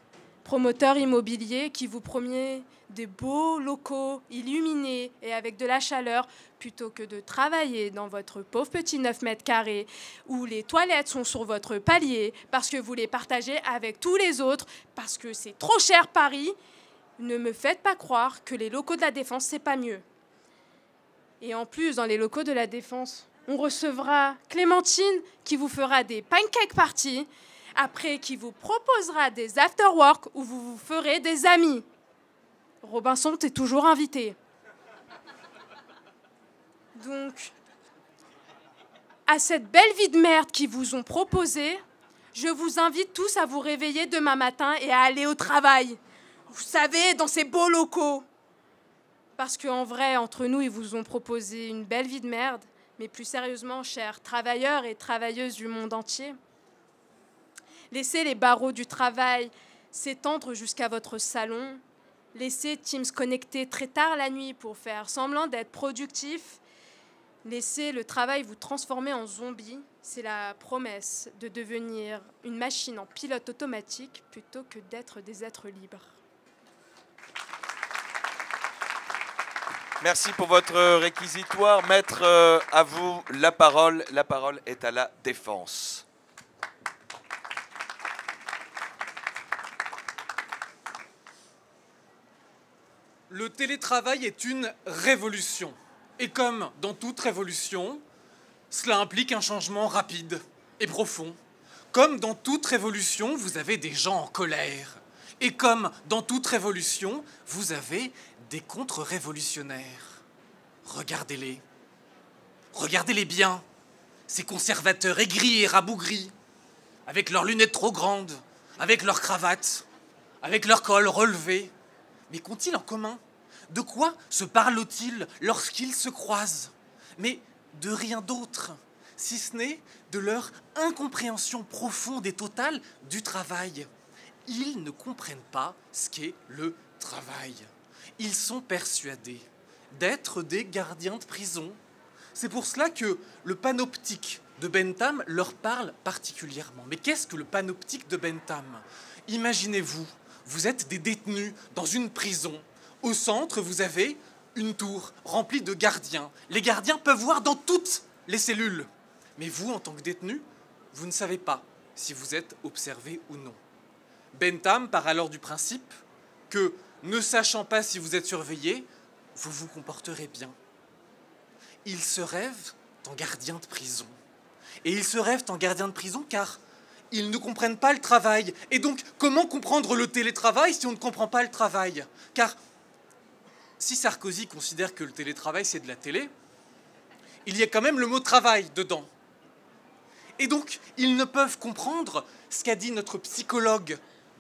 promoteur immobilier qui vous promet des beaux locaux illuminés et avec de la chaleur, plutôt que de travailler dans votre pauvre petit 9 mètres carrés où les toilettes sont sur votre palier parce que vous les partagez avec tous les autres, parce que c'est trop cher Paris. Ne me faites pas croire que les locaux de la Défense, c'est pas mieux. Et en plus, dans les locaux de la Défense, on recevra Clémentine qui vous fera des pancake parties, après qui vous proposera des after-work où vous vous ferez des amis. Robinson, t'es toujours invité. Donc, à cette belle vie de merde qu'ils vous ont proposée, je vous invite tous à vous réveiller demain matin et à aller au travail. Vous savez, dans ces beaux locaux. Parce qu'en vrai, entre nous, ils vous ont proposé une belle vie de merde. Mais plus sérieusement, chers travailleurs et travailleuses du monde entier, laissez les barreaux du travail s'étendre jusqu'à votre salon. Laissez Teams connecter très tard la nuit pour faire semblant d'être productif. Laissez le travail vous transformer en zombie. C'est la promesse de devenir une machine en pilote automatique plutôt que d'être des êtres libres. Merci pour votre réquisitoire. Maître, à vous la parole. La parole est à la Défense. Le télétravail est une révolution. Et comme dans toute révolution, cela implique un changement rapide et profond. Comme dans toute révolution, vous avez des gens en colère. Et comme dans toute révolution, vous avez des contre-révolutionnaires. Regardez-les. Regardez-les bien. Ces conservateurs aigris et rabougris, avec leurs lunettes trop grandes, avec leurs cravates, avec leur col relevé. Mais qu'ont-ils en commun? De quoi se parlent-ils lorsqu'ils se croisent? Mais de rien d'autre, si ce n'est de leur incompréhension profonde et totale du travail. Ils ne comprennent pas ce qu'est le travail. Ils sont persuadés d'être des gardiens de prison. C'est pour cela que le panoptique de Bentham leur parle particulièrement. Mais qu'est-ce que le panoptique de Bentham? Imaginez-vous, vous êtes des détenus dans une prison. Au centre, vous avez une tour remplie de gardiens. Les gardiens peuvent voir dans toutes les cellules. Mais vous, en tant que détenu, vous ne savez pas si vous êtes observé ou non. Bentham part alors du principe que ne sachant pas si vous êtes surveillé, vous vous comporterez bien. Ils se rêvent en gardiens de prison. Et ils se rêvent en gardiens de prison car ils ne comprennent pas le travail. Et donc, comment comprendre le télétravail si on ne comprend pas le travail? Car si Sarkozy considère que le télétravail c'est de la télé, il y a quand même le mot travail dedans. Et donc, ils ne peuvent comprendre ce qu'a dit notre psychologue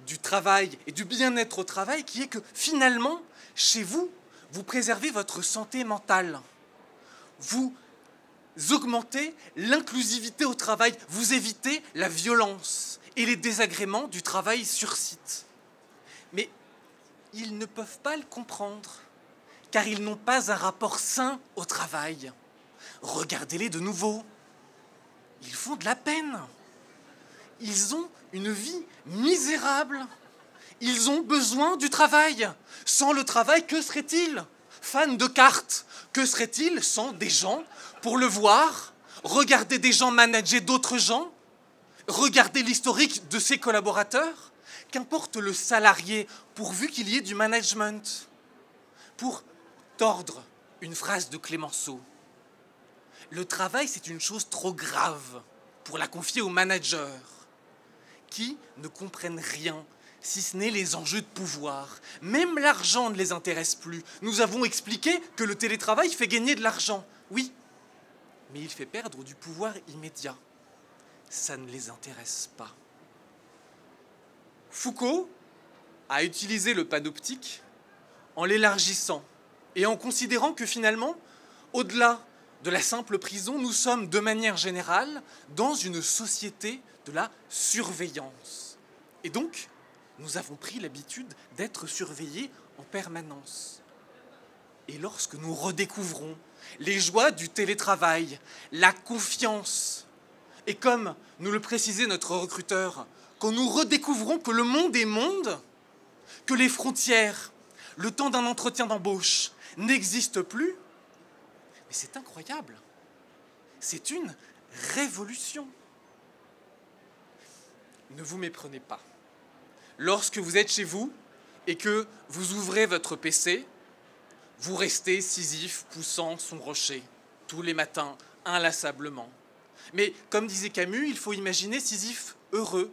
du travail et du bien-être au travail, qui est que finalement, chez vous, vous préservez votre santé mentale. Vous augmentez l'inclusivité au travail, vous évitez la violence et les désagréments du travail sur site. Mais ils ne peuvent pas le comprendre, car ils n'ont pas un rapport sain au travail. Regardez-les de nouveau. Ils font de la peine. Ils ont une vie misérable. Ils ont besoin du travail. Sans le travail, que serait-il? Fan de cartes, que serait-il sans des gens pour le voir, regarder des gens manager d'autres gens, regarder l'historique de ses collaborateurs? Qu'importe le salarié, pourvu qu'il y ait du management. Pour tordre une phrase de Clémenceau, le travail, c'est une chose trop grave pour la confier aux managers qui ne comprennent rien, si ce n'est les enjeux de pouvoir. Même l'argent ne les intéresse plus. Nous avons expliqué que le télétravail fait gagner de l'argent. Oui, mais il fait perdre du pouvoir immédiat. Ça ne les intéresse pas. Foucault a utilisé le panoptique en l'élargissant et en considérant que finalement, au-delà de la simple prison, nous sommes de manière générale dans une société de la surveillance. Et donc, nous avons pris l'habitude d'être surveillés en permanence. Et lorsque nous redécouvrons les joies du télétravail, la confiance, et comme nous le précisait notre recruteur, quand nous redécouvrons que le monde est monde, que les frontières, le temps d'un entretien d'embauche n'existent plus, mais c'est incroyable. C'est une révolution. Ne vous méprenez pas. Lorsque vous êtes chez vous et que vous ouvrez votre PC, vous restez Sisyphe poussant son rocher tous les matins, inlassablement. Mais comme disait Camus, il faut imaginer Sisyphe heureux.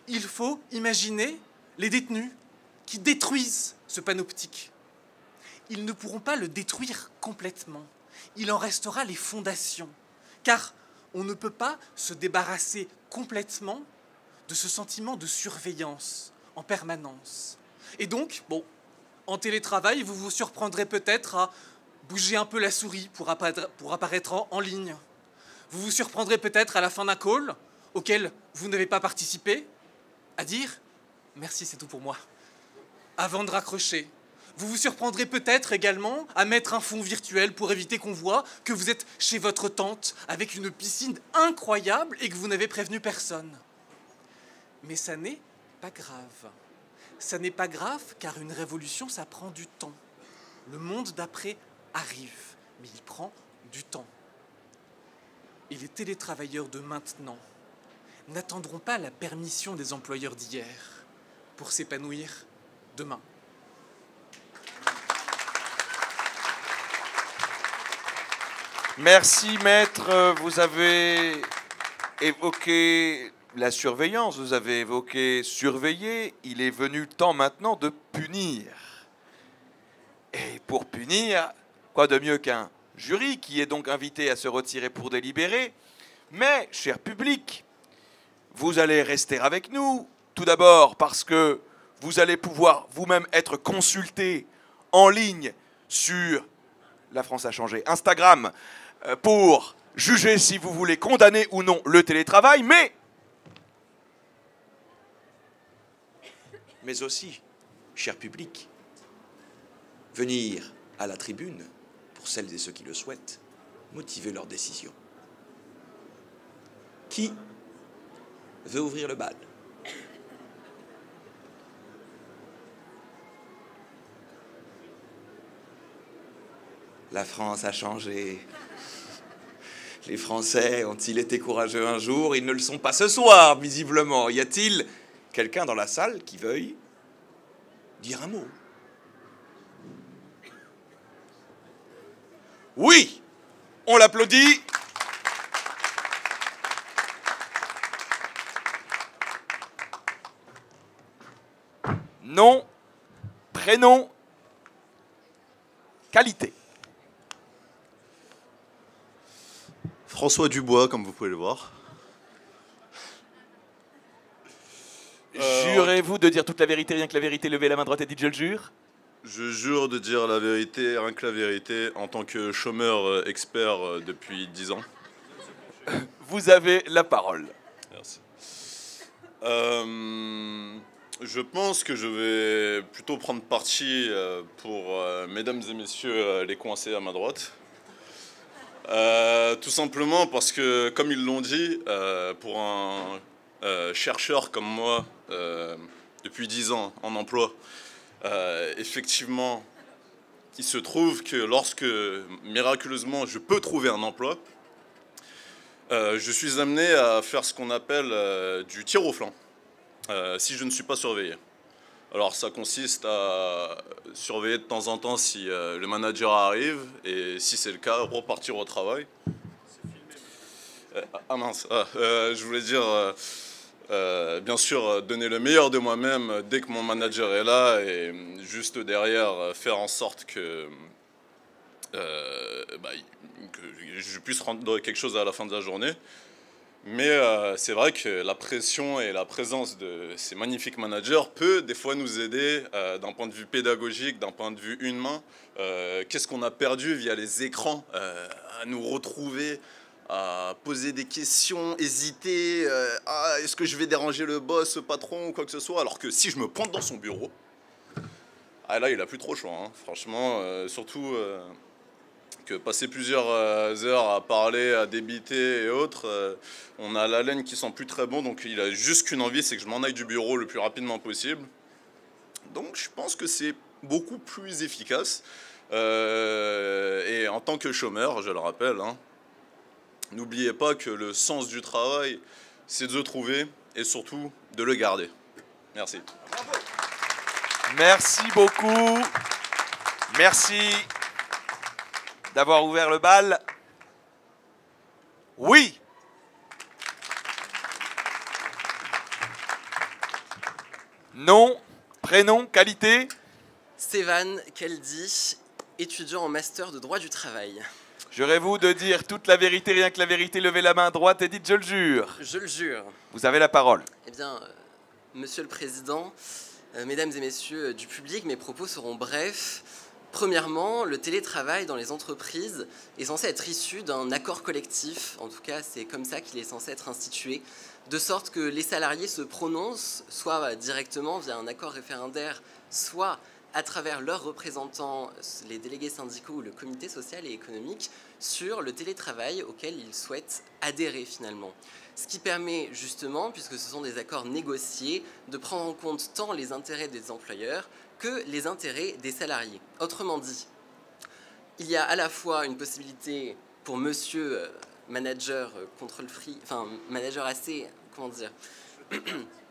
Il faut imaginer les détenus qui détruisent ce panoptique. Ils ne pourront pas le détruire complètement. Il en restera les fondations, car on ne peut pas se débarrasser complètement de ce sentiment de surveillance en permanence. Et donc, bon, en télétravail, vous vous surprendrez peut-être à bouger un peu la souris pour apparaître en ligne. Vous vous surprendrez peut-être à la fin d'un call auquel vous n'avez pas participé, à dire « merci, c'est tout pour moi », avant de raccrocher. Vous vous surprendrez peut-être également à mettre un fond virtuel pour éviter qu'on voit que vous êtes chez votre tante avec une piscine incroyable et que vous n'avez prévenu personne. Mais ça n'est pas grave. Ça n'est pas grave car une révolution, ça prend du temps. Le monde d'après arrive, mais il prend du temps. Et les télétravailleurs de maintenant n'attendront pas la permission des employeurs d'hier pour s'épanouir demain. Merci, maître. Vous avez évoqué la surveillance, vous avez évoqué surveiller. Il est venu le temps maintenant de punir. Et pour punir, quoi de mieux qu'un jury qui est donc invité à se retirer pour délibérer. Mais, cher public, vous allez rester avec nous. Tout d'abord parce que vous allez pouvoir vous-même être consulté en ligne sur La France a changé, Instagram, pour juger si vous voulez condamner ou non le télétravail, mais aussi, cher public, venir à la tribune, pour celles et ceux qui le souhaitent, motiver leur décision. Qui veut ouvrir le bal ? La France a changé. Les Français ont-ils été courageux un jour? Ils ne le sont pas ce soir, visiblement. Y a-t-il quelqu'un dans la salle qui veuille dire un mot? Oui, on l'applaudit. Nom, prénom, qualité. François Dubois, comme vous pouvez le voir. Jurez-vous de dire toute la vérité, rien que la vérité, levez la main droite et dites je le jure. Je jure de dire la vérité, rien que la vérité, en tant que chômeur expert depuis 10 ans. Vous avez la parole. Merci. Je pense que je vais plutôt prendre parti pour mesdames et messieurs les coincés à ma droite. Tout simplement parce que, comme ils l'ont dit, pour un chercheur comme moi, depuis 10 ans en emploi, effectivement, il se trouve que lorsque, miraculeusement, je peux trouver un emploi, je suis amené à faire ce qu'on appelle du tir au flanc, si je ne suis pas surveillé. Alors ça consiste à surveiller de temps en temps si le manager arrive, et si c'est le cas, repartir au travail. Ah mince, je voulais dire, bien sûr, donner le meilleur de moi-même dès que mon manager est là, et juste derrière, faire en sorte que je puisse rendre quelque chose à la fin de la journée. Mais c'est vrai que la pression et la présence de ces magnifiques managers peut des fois nous aider d'un point de vue pédagogique, d'un point de vue humain. Qu'est-ce qu'on a perdu via les écrans, à nous retrouver, à poser des questions, hésiter, est-ce que je vais déranger le boss, le patron ou quoi que ce soit, alors que si je me pointe dans son bureau, là il a plus trop le choix, hein. Franchement, surtout que passer plusieurs heures à parler, à débiter et autres, on a la laine qui sent plus très bon, donc il a juste qu'une envie, c'est que je m'en aille du bureau le plus rapidement possible. Donc je pense que c'est beaucoup plus efficace. Et en tant que chômeur, je le rappelle, hein, n'oubliez pas que le sens du travail, c'est de le trouver et surtout de le garder. Merci. Merci beaucoup. Merci d'avoir ouvert le bal. Oui. Nom, prénom, qualité. Stéphane Keldy, étudiant en master de droit du travail. Jurez-vous de dire toute la vérité, rien que la vérité, levez la main droite et dites je le jure. Je le jure. Vous avez la parole. Eh bien, Monsieur le Président, Mesdames et Messieurs du public, mes propos seront brefs. Premièrement, le télétravail dans les entreprises est censé être issu d'un accord collectif. En tout cas, c'est comme ça qu'il est censé être institué, de sorte que les salariés se prononcent, soit directement via un accord référendaire, soit à travers leurs représentants, les délégués syndicaux ou le comité social et économique, sur le télétravail auquel ils souhaitent adhérer finalement. Ce qui permet justement, puisque ce sont des accords négociés, de prendre en compte tant les intérêts des employeurs que les intérêts des salariés. Autrement dit, il y a à la fois une possibilité pour monsieur manager contrôle free, enfin manager assez, comment dire,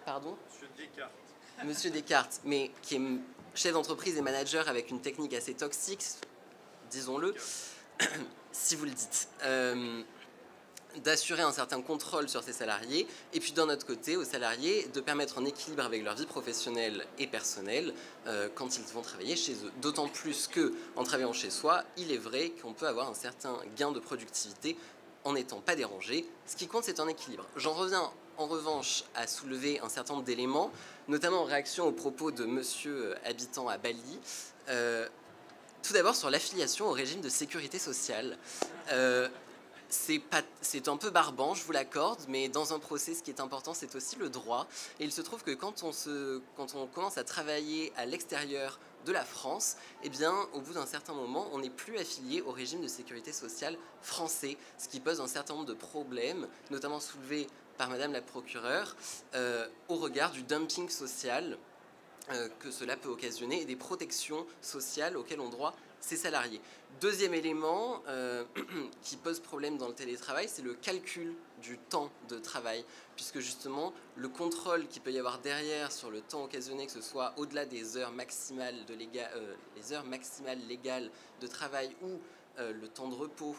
pardon, Monsieur Descartes, mais qui est chef d'entreprise et manager avec une technique assez toxique, disons-le, si vous le dites, d'assurer un certain contrôle sur ses salariés, et puis d'un autre côté, aux salariés, de permettre un équilibre avec leur vie professionnelle et personnelle quand ils vont travailler chez eux. D'autant plus qu'en travaillant chez soi, il est vrai qu'on peut avoir un certain gain de productivité en n'étant pas dérangé. Ce qui compte, c'est un équilibre. J'en reviens en revanche à soulever un certain nombre d'éléments, notamment en réaction aux propos de monsieur habitant à Bali. Tout d'abord sur l'affiliation au régime de sécurité sociale. C'est un peu barbant, je vous l'accorde, mais dans un procès, ce qui est important, c'est aussi le droit. Et il se trouve que quand on commence à travailler à l'extérieur de la France, eh bien, au bout d'un certain moment, on n'est plus affilié au régime de sécurité sociale français, ce qui pose un certain nombre de problèmes, notamment soulevés par Madame la procureure, au regard du dumping social que cela peut occasionner et des protections sociales auxquelles ont droit ces salariés. Deuxième élément qui pose problème dans le télétravail, c'est le calcul du temps de travail, puisque justement le contrôle qu'il peut y avoir derrière sur le temps occasionné, que ce soit au-delà des heures maximales, les heures maximales légales de travail ou le temps de repos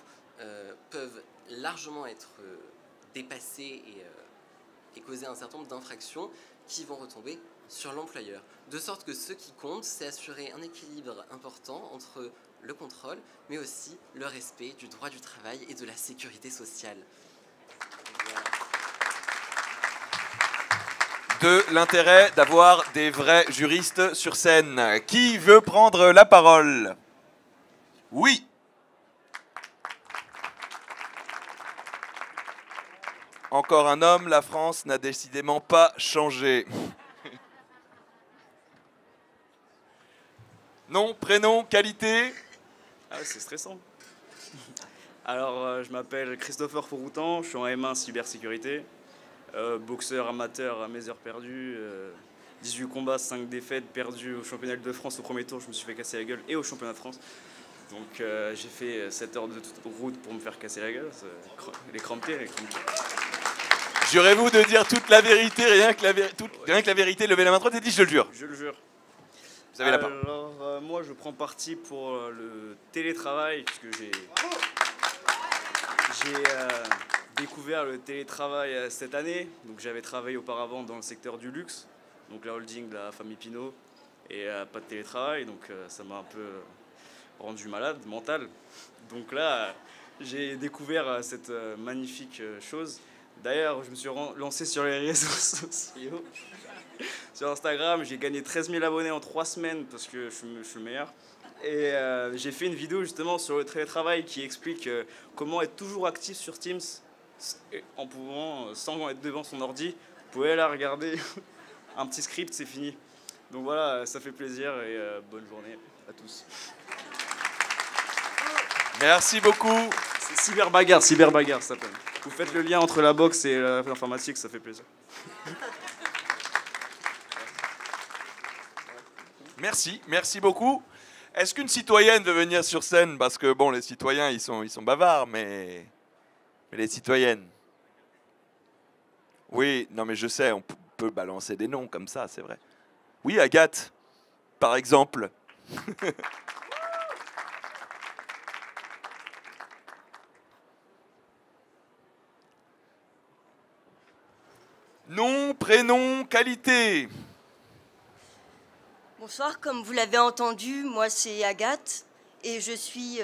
peuvent largement être dépassés et causer un certain nombre d'infractions qui vont retomber sur l'employeur. De sorte que ce qui compte, c'est assurer un équilibre important entre le contrôle, mais aussi le respect du droit du travail et de la sécurité sociale. De l'intérêt d'avoir des vrais juristes sur scène. Qui veut prendre la parole? Oui. Encore un homme, la France n'a décidément pas changé. Nom, prénom, qualité? Ah, c'est stressant. Alors, je m'appelle Christopher Foroutan, je suis en M1 cybersécurité, boxeur amateur à mes heures perdues, 18 combats, 5 défaites, perdues au championnat de France au premier tour, je me suis fait casser la gueule, et au championnat de France. Donc j'ai fait 7 heures de route pour me faire casser la gueule, les crampés. Jurez-vous de dire toute la vérité, rien que la vérité, levez la main droite et dites je le jure. Je le jure. Vous avez la parole. Alors, moi, je prends parti pour le télétravail, puisque j'ai découvert le télétravail cette année. Donc, j'avais travaillé auparavant dans le secteur du luxe, donc la holding de la famille Pinault, et pas de télétravail, donc ça m'a un peu rendu malade, mental. Donc là, j'ai découvert cette magnifique chose. D'ailleurs, je me suis lancé sur les réseaux sociaux. Sur Instagram, j'ai gagné 13 000 abonnés en 3 semaines parce que je suis le meilleur. Et j'ai fait une vidéo justement sur le télétravail qui explique comment être toujours actif sur Teams en pouvant, sans être devant son ordi. Vous pouvez la regarder, un petit script, c'est fini. Donc voilà, ça fait plaisir et bonne journée à tous. Merci beaucoup. C'est cyberbagarre ça s'appelle. Vous faites le lien entre la boxe et l'informatique, ça fait plaisir. Merci beaucoup. Est-ce qu'une citoyenne veut venir sur scène? Parce que bon, les citoyens, ils sont bavards, mais les citoyennes. Oui, non mais je sais, on peut balancer des noms comme ça, c'est vrai. Oui, Agathe, par exemple. Nom, prénom, qualité. Bonsoir, comme vous l'avez entendu, moi c'est Agathe et je suis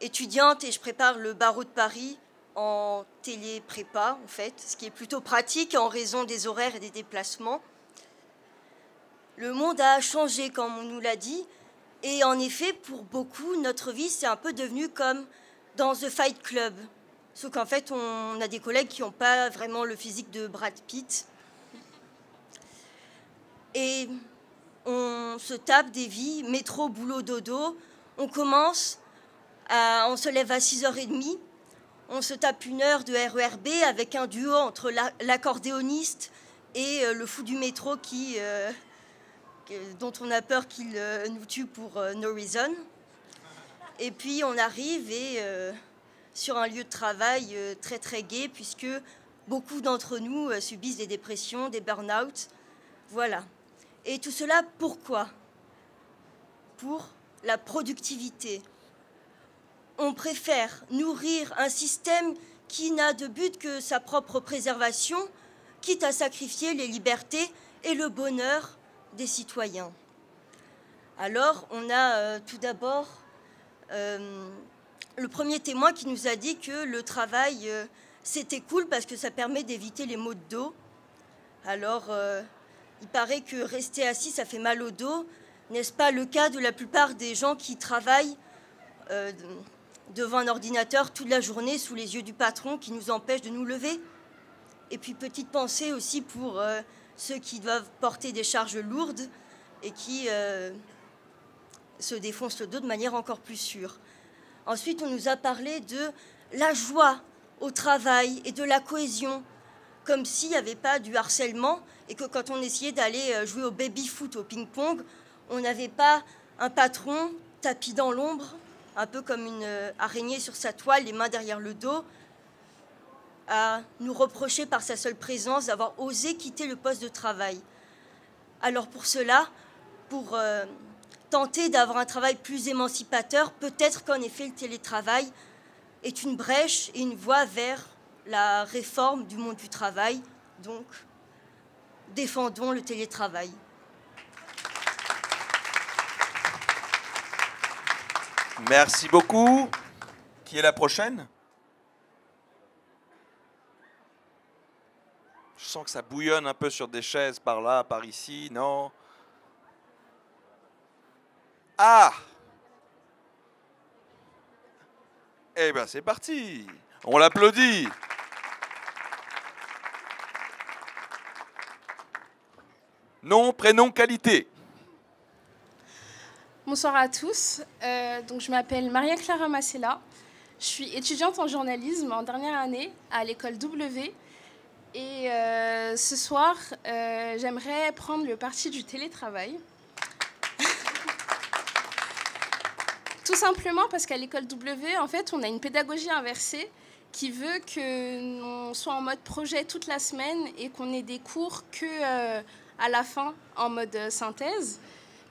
étudiante et je prépare le barreau de Paris en télé-prépa en fait, ce qui est plutôt pratique en raison des horaires et des déplacements. Le monde a changé comme on nous l'a dit et en effet pour beaucoup notre vie c'est un peu devenu comme dans The Fight Club. Sauf qu'en fait on a des collègues qui n'ont pas vraiment le physique de Brad Pitt. Et on se tape des vies, métro, boulot, dodo. On se lève à 6h30. On se tape 1 heure de RERB avec un duo entre l'accordéoniste et le fou du métro dont on a peur qu'il nous tue pour no reason. Et puis on arrive sur un lieu de travail très très gai puisque beaucoup d'entre nous subissent des dépressions, des burn-out. Voilà. Et tout cela, pourquoi? Pour la productivité. On préfère nourrir un système qui n'a de but que sa propre préservation, quitte à sacrifier les libertés et le bonheur des citoyens. Alors, on a tout d'abord le premier témoin qui nous a dit que le travail, c'était cool parce que ça permet d'éviter les maux de dos. Alors, il paraît que rester assis, ça fait mal au dos. N'est-ce pas le cas de la plupart des gens qui travaillent devant un ordinateur toute la journée sous les yeux du patron qui nous empêche de nous lever? Et puis, petite pensée aussi pour ceux qui doivent porter des charges lourdes et qui se défoncent le dos de manière encore plus sûre. Ensuite, on nous a parlé de la joie au travail et de la cohésion, comme s'il n'y avait pas du harcèlement et que quand on essayait d'aller jouer au baby-foot, au ping-pong, on n'avait pas un patron tapis dans l'ombre, un peu comme une araignée sur sa toile, les mains derrière le dos, à nous reprocher par sa seule présence d'avoir osé quitter le poste de travail. Alors pour cela, pour tenter d'avoir un travail plus émancipateur. Peut-être qu'en effet, le télétravail est une brèche et une voie vers la réforme du monde du travail. Donc, défendons le télétravail. Merci beaucoup. Qui est la prochaine? Je sens que ça bouillonne un peu sur des chaises par là, par ici, non? Ah! Eh bien, c'est parti. On l'applaudit. Nom, prénom, qualité. Bonsoir à tous. Donc, je m'appelle Maria Clara Massella. Je suis étudiante en journalisme en dernière année à l'école W. Et ce soir, j'aimerais prendre le parti du télétravail. Tout simplement parce qu'à l'école W, en fait, on a une pédagogie inversée qui veut qu'on soit en mode projet toute la semaine et qu'on ait des cours que à la fin en mode synthèse.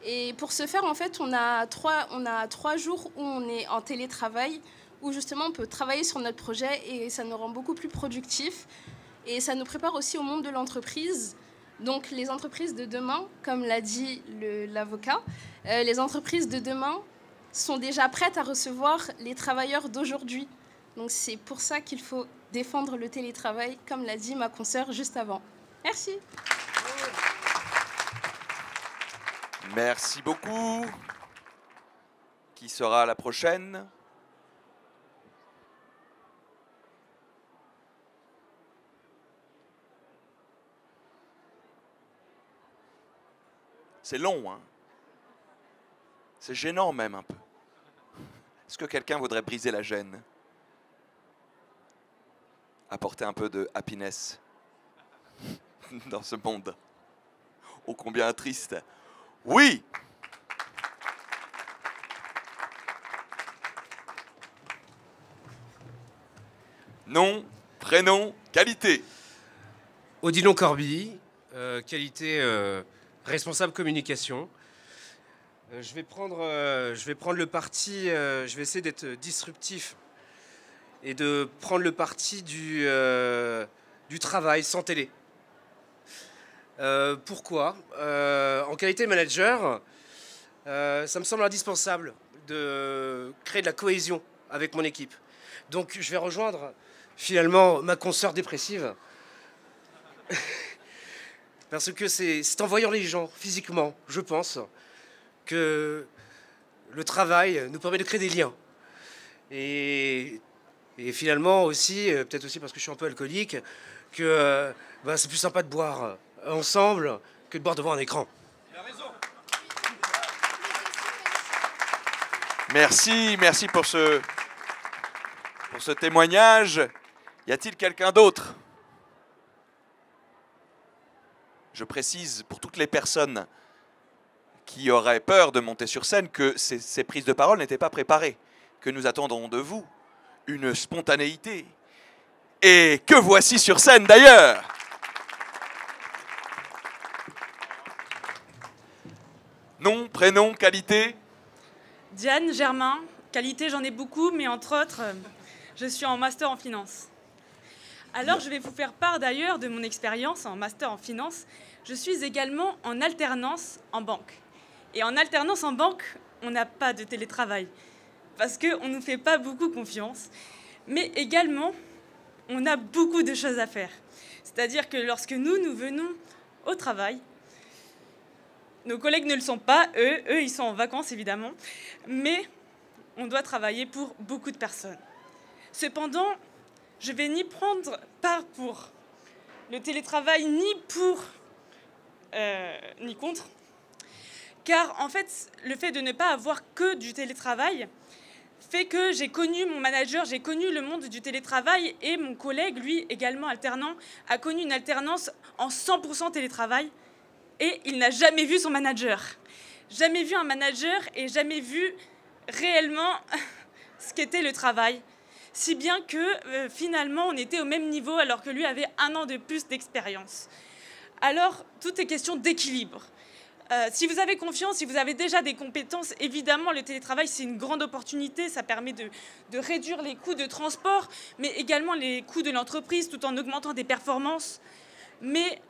Et pour ce faire, en fait, on a trois jours où on est en télétravail, où justement on peut travailler sur notre projet et ça nous rend beaucoup plus productifs. Et ça nous prépare aussi au monde de l'entreprise. Donc les entreprises de demain, comme l'a dit l'avocat, les entreprises de demain sont déjà prêtes à recevoir les travailleurs d'aujourd'hui. Donc c'est pour ça qu'il faut défendre le télétravail, comme l'a dit ma consoeur juste avant. Merci. Merci beaucoup. Qui sera la prochaine? C'est long, hein? C'est gênant même un peu. Est-ce que quelqu'un voudrait briser la gêne? Apporter un peu de happiness dans ce monde ô combien triste. Oui! Nom, prénom, qualité. Odilon Corby, qualité responsable communication. Je vais prendre le parti, je vais essayer d'être disruptif et de prendre le parti du travail sans télé. Pourquoi? En qualité de manager, ça me semble indispensable de créer de la cohésion avec mon équipe. Donc je vais rejoindre finalement ma consoeur dépressive. Parce que c'est en voyant les gens physiquement, je pense, que le travail nous permet de créer des liens. Et finalement aussi, peut-être aussi parce que je suis un peu alcoolique, que c'est plus sympa de boire ensemble que de boire devant un écran. Merci pour ce témoignage. Y a-t-il quelqu'un d'autre? Je précise pour toutes les personnes qui auraient peur de monter sur scène que ces prises de parole n'étaient pas préparées, que nous attendons de vous une spontanéité. Et que voici sur scène d'ailleurs. Nom, prénom, qualité. Diane Germain, qualité j'en ai beaucoup, mais entre autres, je suis en master en finance. Alors je vais vous faire part d'ailleurs de mon expérience en master en finance. Je suis également en alternance en banque. Et en alternance en banque, on n'a pas de télétravail, parce qu'on ne nous fait pas beaucoup confiance. Mais également, on a beaucoup de choses à faire. C'est-à-dire que lorsque nous venons au travail, nos collègues ne le sont pas, eux ils sont en vacances évidemment, mais on doit travailler pour beaucoup de personnes. Cependant, je ne vais ni prendre part pour le télétravail, ni pour, ni contre, car en fait, le fait de ne pas avoir que du télétravail fait que j'ai connu mon manager, j'ai connu le monde du télétravail, et mon collègue, lui, également alternant, a connu une alternance en 100% télétravail, et il n'a jamais vu son manager. Jamais vu un manager et jamais vu réellement ce qu'était le travail. Si bien que finalement, on était au même niveau alors que lui avait 1 an de plus d'expérience. Alors, tout est question d'équilibre. Si vous avez confiance, si vous avez déjà des compétences, évidemment, le télétravail, c'est une grande opportunité. Ça permet de réduire les coûts de transport, mais également les coûts de l'entreprise, tout en augmentant des performances. Mais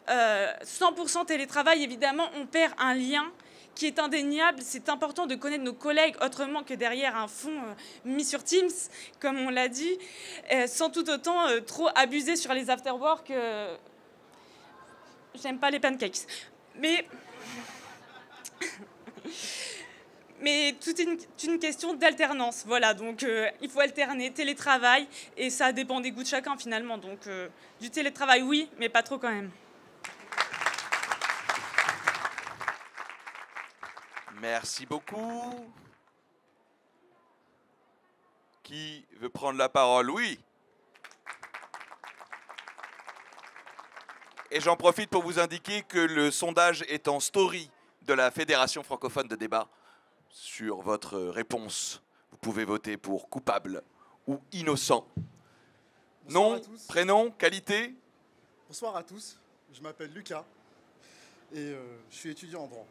100% télétravail, évidemment, on perd un lien qui est indéniable. C'est important de connaître nos collègues autrement que derrière un fond mis sur Teams, comme on l'a dit, sans tout autant trop abuser sur les afterwork. J'aime pas les pancakes. Mais tout est une question d'alternance. Voilà, donc il faut alterner télétravail et ça dépend des goûts de chacun finalement. Donc du télétravail, oui, mais pas trop quand même. Merci beaucoup. Qui veut prendre la parole? Oui. Et j'en profite pour vous indiquer que le sondage est en story de la Fédération francophone de débat sur votre réponse. Vous pouvez voter pour coupable ou innocent. Nom, prénom, qualité. Bonsoir à tous, je m'appelle Lucas et je suis étudiant en droit.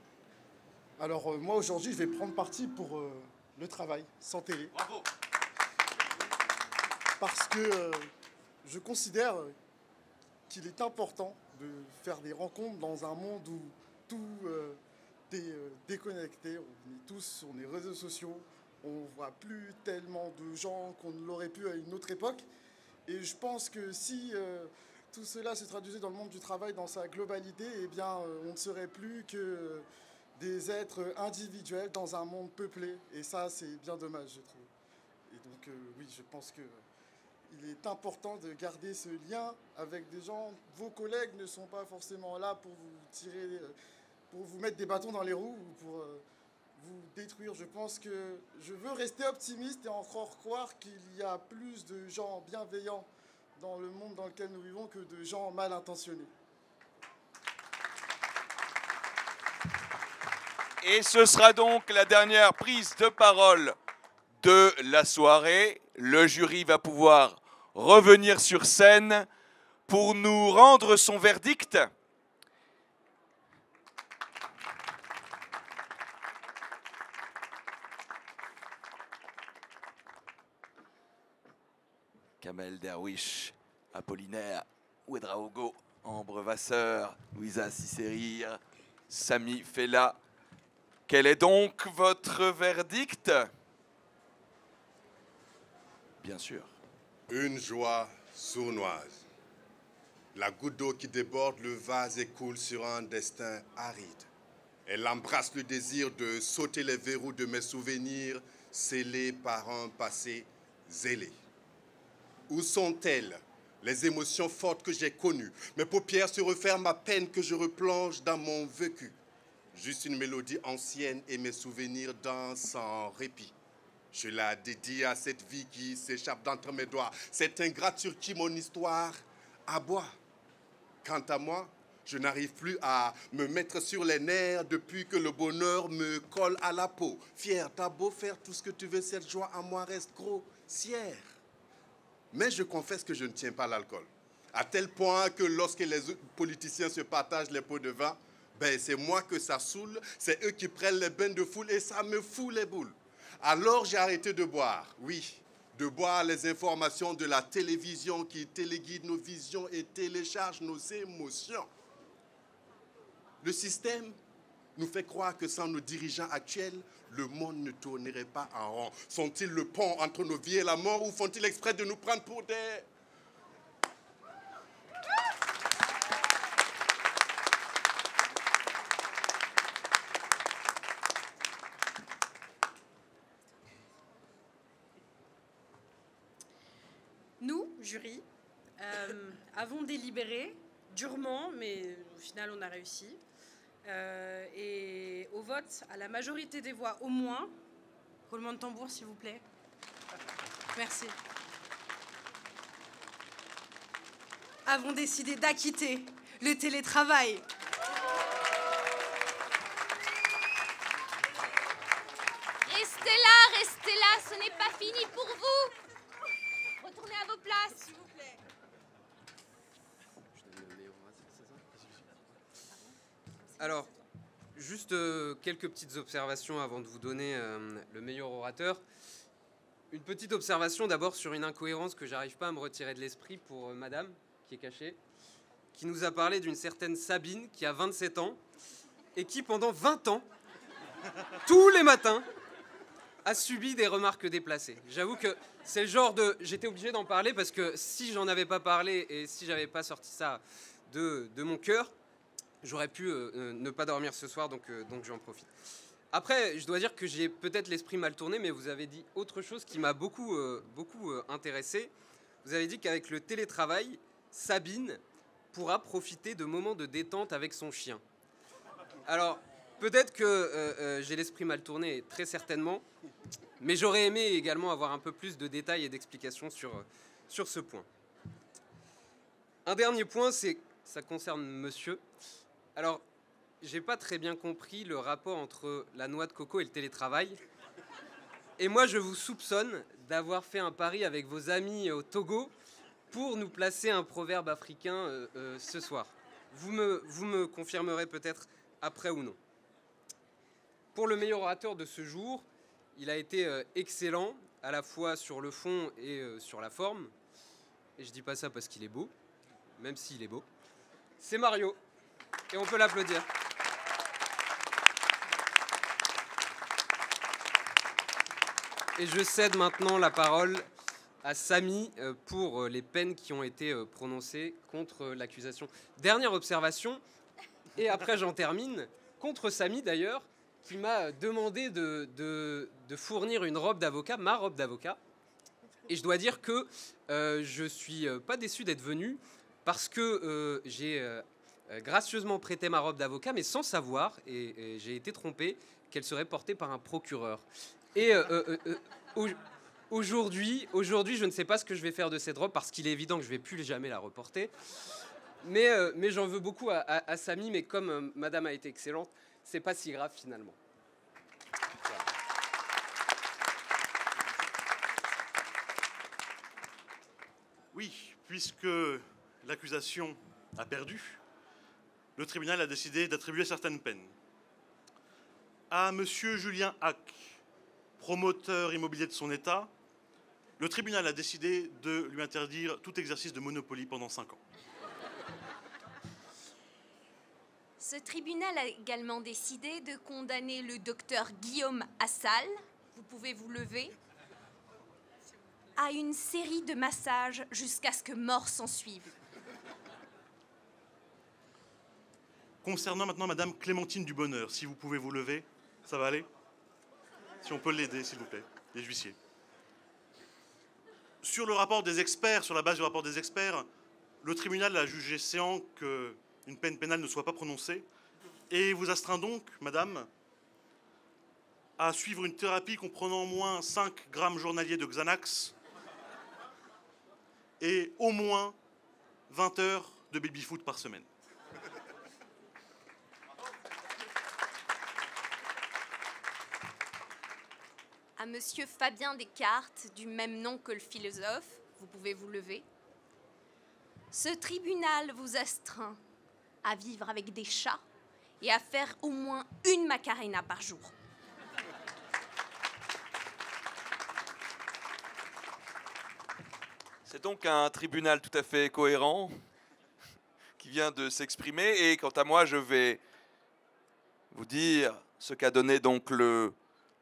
Alors moi aujourd'hui je vais prendre parti pour le travail sans télé. Bravo. Parce que je considère qu'il est important de faire des rencontres dans un monde où tout est déconnecté. On est tous sur les réseaux sociaux, on ne voit plus tellement de gens qu'on ne l'aurait pu à une autre époque. Et je pense que si tout cela se traduisait dans le monde du travail dans sa globalité, eh bien on ne serait plus que des êtres individuels dans un monde peuplé. Et ça, c'est bien dommage, je trouve. Et donc oui, je pense que il est important de garder ce lien avec des gens. Vos collègues ne sont pas forcément là pour vous tirer, pour vous mettre des bâtons dans les roues ou pour vous détruire. Je pense que je veux rester optimiste et encore croire qu'il y a plus de gens bienveillants dans le monde dans lequel nous vivons que de gens mal intentionnés. Et ce sera donc la dernière prise de parole de la soirée. Le jury va pouvoir revenir sur scène pour nous rendre son verdict. Kamel Derwish, Apollinaire Ouedraogo, Ambre Vasseur, Louisa Cicérir, Sami Fella. Quel est donc votre verdict? Bien sûr. Une joie sournoise. La goutte d'eau qui déborde le vase et coule sur un destin aride. Elle embrasse le désir de sauter les verrous de mes souvenirs scellés par un passé zélé. Où sont-elles, les émotions fortes que j'ai connues? Mes paupières se referment à peine que je replonge dans mon vécu. Juste une mélodie ancienne et mes souvenirs dansent sans répit. Je la dédie à cette vie qui s'échappe d'entre mes doigts, cette ingrate sur qui mon histoire aboie. Quant à moi, je n'arrive plus à me mettre sur les nerfs depuis que le bonheur me colle à la peau. Fier, t'as beau faire tout ce que tu veux, cette joie en moi reste grossière. Mais je confesse que je ne tiens pas l'alcool. À tel point que lorsque les politiciens se partagent les pots de vin, ben c'est moi que ça saoule, c'est eux qui prennent les bains de foule et ça me fout les boules. Alors j'ai arrêté de boire, oui, de boire les informations de la télévision qui téléguide nos visions et télécharge nos émotions. Le système nous fait croire que sans nos dirigeants actuels, le monde ne tournerait pas en rond. Sont-ils le pont entre nos vies et la mort ou font-ils exprès de nous prendre pour des... Nous, jury, avons délibéré durement, mais au final on a réussi. Et au vote, à la majorité des voix au moins, roulement de tambour s'il vous plaît. Merci. Avons décidé d'acquitter le télétravail. Restez là, ce n'est pas fini pour vous. Retournez à vos places. S'il vous plaît. Alors, juste quelques petites observations avant de vous donner le meilleur orateur. Une petite observation d'abord sur une incohérence que j'arrive pas à me retirer de l'esprit pour madame, qui est cachée, qui nous a parlé d'une certaine Sabine qui a 27 ans et qui pendant 20 ans, tous les matins, a subi des remarques déplacées. J'avoue que c'est le genre de... J'étais obligé d'en parler parce que si j'en avais pas parlé et si j'avais pas sorti ça de mon cœur, j'aurais pu ne pas dormir ce soir, donc j'en profite. Après, je dois dire que j'ai peut-être l'esprit mal tourné, mais vous avez dit autre chose qui m'a beaucoup intéressé. Vous avez dit qu'avec le télétravail, Sabine pourra profiter de moments de détente avec son chien. Alors, peut-être que j'ai l'esprit mal tourné, très certainement, mais j'aurais aimé également avoir un peu plus de détails et d'explications sur ce point. Un dernier point, ça concerne monsieur. Alors, j'ai pas très bien compris le rapport entre la noix de coco et le télétravail. Et moi, je vous soupçonne d'avoir fait un pari avec vos amis au Togo pour nous placer un proverbe africain ce soir. Vous me confirmerez peut-être après ou non. Pour le meilleur orateur de ce jour, il a été excellent, à la fois sur le fond et sur la forme. Et je dis pas ça parce qu'il est beau, même s'il est beau. C'est Mario, et on peut l'applaudir. Et je cède maintenant la parole à Samy pour les peines qui ont été prononcées contre l'accusation. Dernière observation, et après j'en termine, contre Samy d'ailleurs, qui m'a demandé de fournir une robe d'avocat, ma robe d'avocat. Et je dois dire que je suis pas déçu d'être venu, parce que j'ai gracieusement prêté ma robe d'avocat, mais sans savoir, et j'ai été trompé, qu'elle serait portée par un procureur. Et aujourd'hui, je ne sais pas ce que je vais faire de cette robe, parce qu'il est évident que je ne vais plus jamais la reporter. Mais j'en veux beaucoup à Samy, mais comme madame a été excellente, c'est pas si grave finalement. Voilà. Oui, puisque l'accusation a perdu, le tribunal a décidé d'attribuer certaines peines. À monsieur Julien Hack, promoteur immobilier de son État, le tribunal a décidé de lui interdire tout exercice de monopoly pendant 5 ans. Ce tribunal a également décidé de condamner le docteur Guillaume Assal, vous pouvez vous lever, à une série de massages jusqu'à ce que mort s'ensuive. Concernant maintenant madame Clémentine Dubonheur, si vous pouvez vous lever, ça va aller? Si on peut l'aider, s'il vous plaît, les huissiers. Sur le rapport des experts, sur la base du rapport des experts, le tribunal a jugé séant qu'une peine pénale ne soit pas prononcée et vous astreint donc, madame, à suivre une thérapie comprenant au moins 5 grammes journaliers de Xanax et au moins 20 heures de baby-foot par semaine. À monsieur Fabien Descartes, du même nom que le philosophe, vous pouvez vous lever. Ce tribunal vous astreint à vivre avec des chats et à faire au moins une macarena par jour. C'est donc un tribunal tout à fait cohérent qui vient de s'exprimer. Et quant à moi, je vais vous dire ce qu'a donné donc le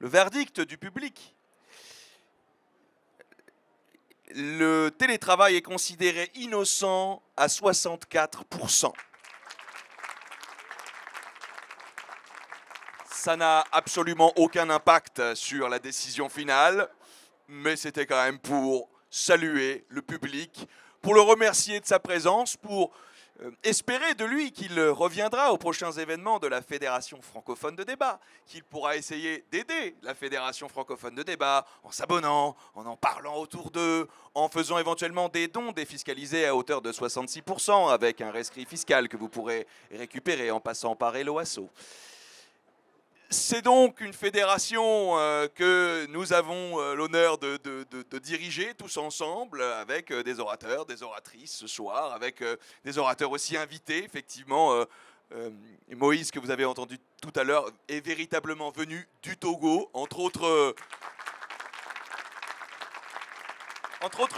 verdict du public. Le télétravail est considéré innocent à 64%. Ça n'a absolument aucun impact sur la décision finale, mais c'était quand même pour saluer le public, pour le remercier de sa présence, pour espérer de lui qu'il reviendra aux prochains événements de la Fédération francophone de débat, qu'il pourra essayer d'aider la Fédération francophone de débat en s'abonnant, en parlant autour d'eux, en faisant éventuellement des dons défiscalisés à hauteur de 66% avec un rescrit fiscal que vous pourrez récupérer en passant par Hello Asso. C'est donc une fédération que nous avons l'honneur de diriger tous ensemble avec des orateurs, des oratrices ce soir, avec des orateurs aussi invités, effectivement, Moïse, que vous avez entendu tout à l'heure, est véritablement venu du Togo, entre autres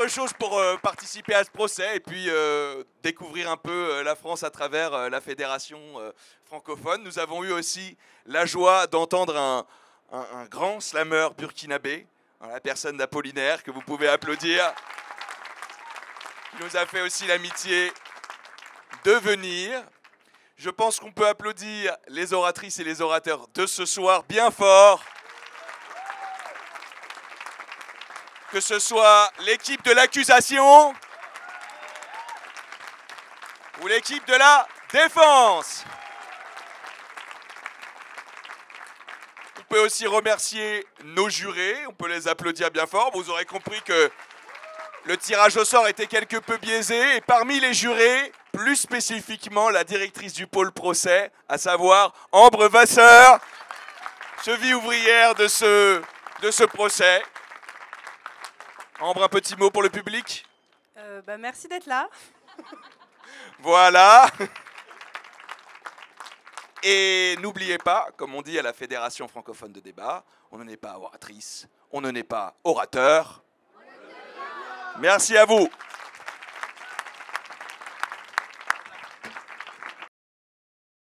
choses pour participer à ce procès et puis découvrir un peu la France à travers la fédération francophone. Nous avons eu aussi la joie d'entendre un grand slameur burkinabé, la personne d'Apollinaire, que vous pouvez applaudir, qui nous a fait aussi l'amitié de venir. Je pense qu'on peut applaudir les oratrices et les orateurs de ce soir bien fort. Que ce soit l'équipe de l'accusation ou l'équipe de la défense. On peut aussi remercier nos jurés, on peut les applaudir bien fort. Vous aurez compris que le tirage au sort était quelque peu biaisé. Et parmi les jurés, plus spécifiquement la directrice du pôle procès, à savoir Ambre Vasseur, cheville ouvrière de ce procès. Ambre, un petit mot pour le public ? Merci d'être là. Voilà. Et n'oubliez pas, comme on dit à la Fédération francophone de débat, on ne n'est pas oratrice, on ne n'est pas orateur. Merci à vous.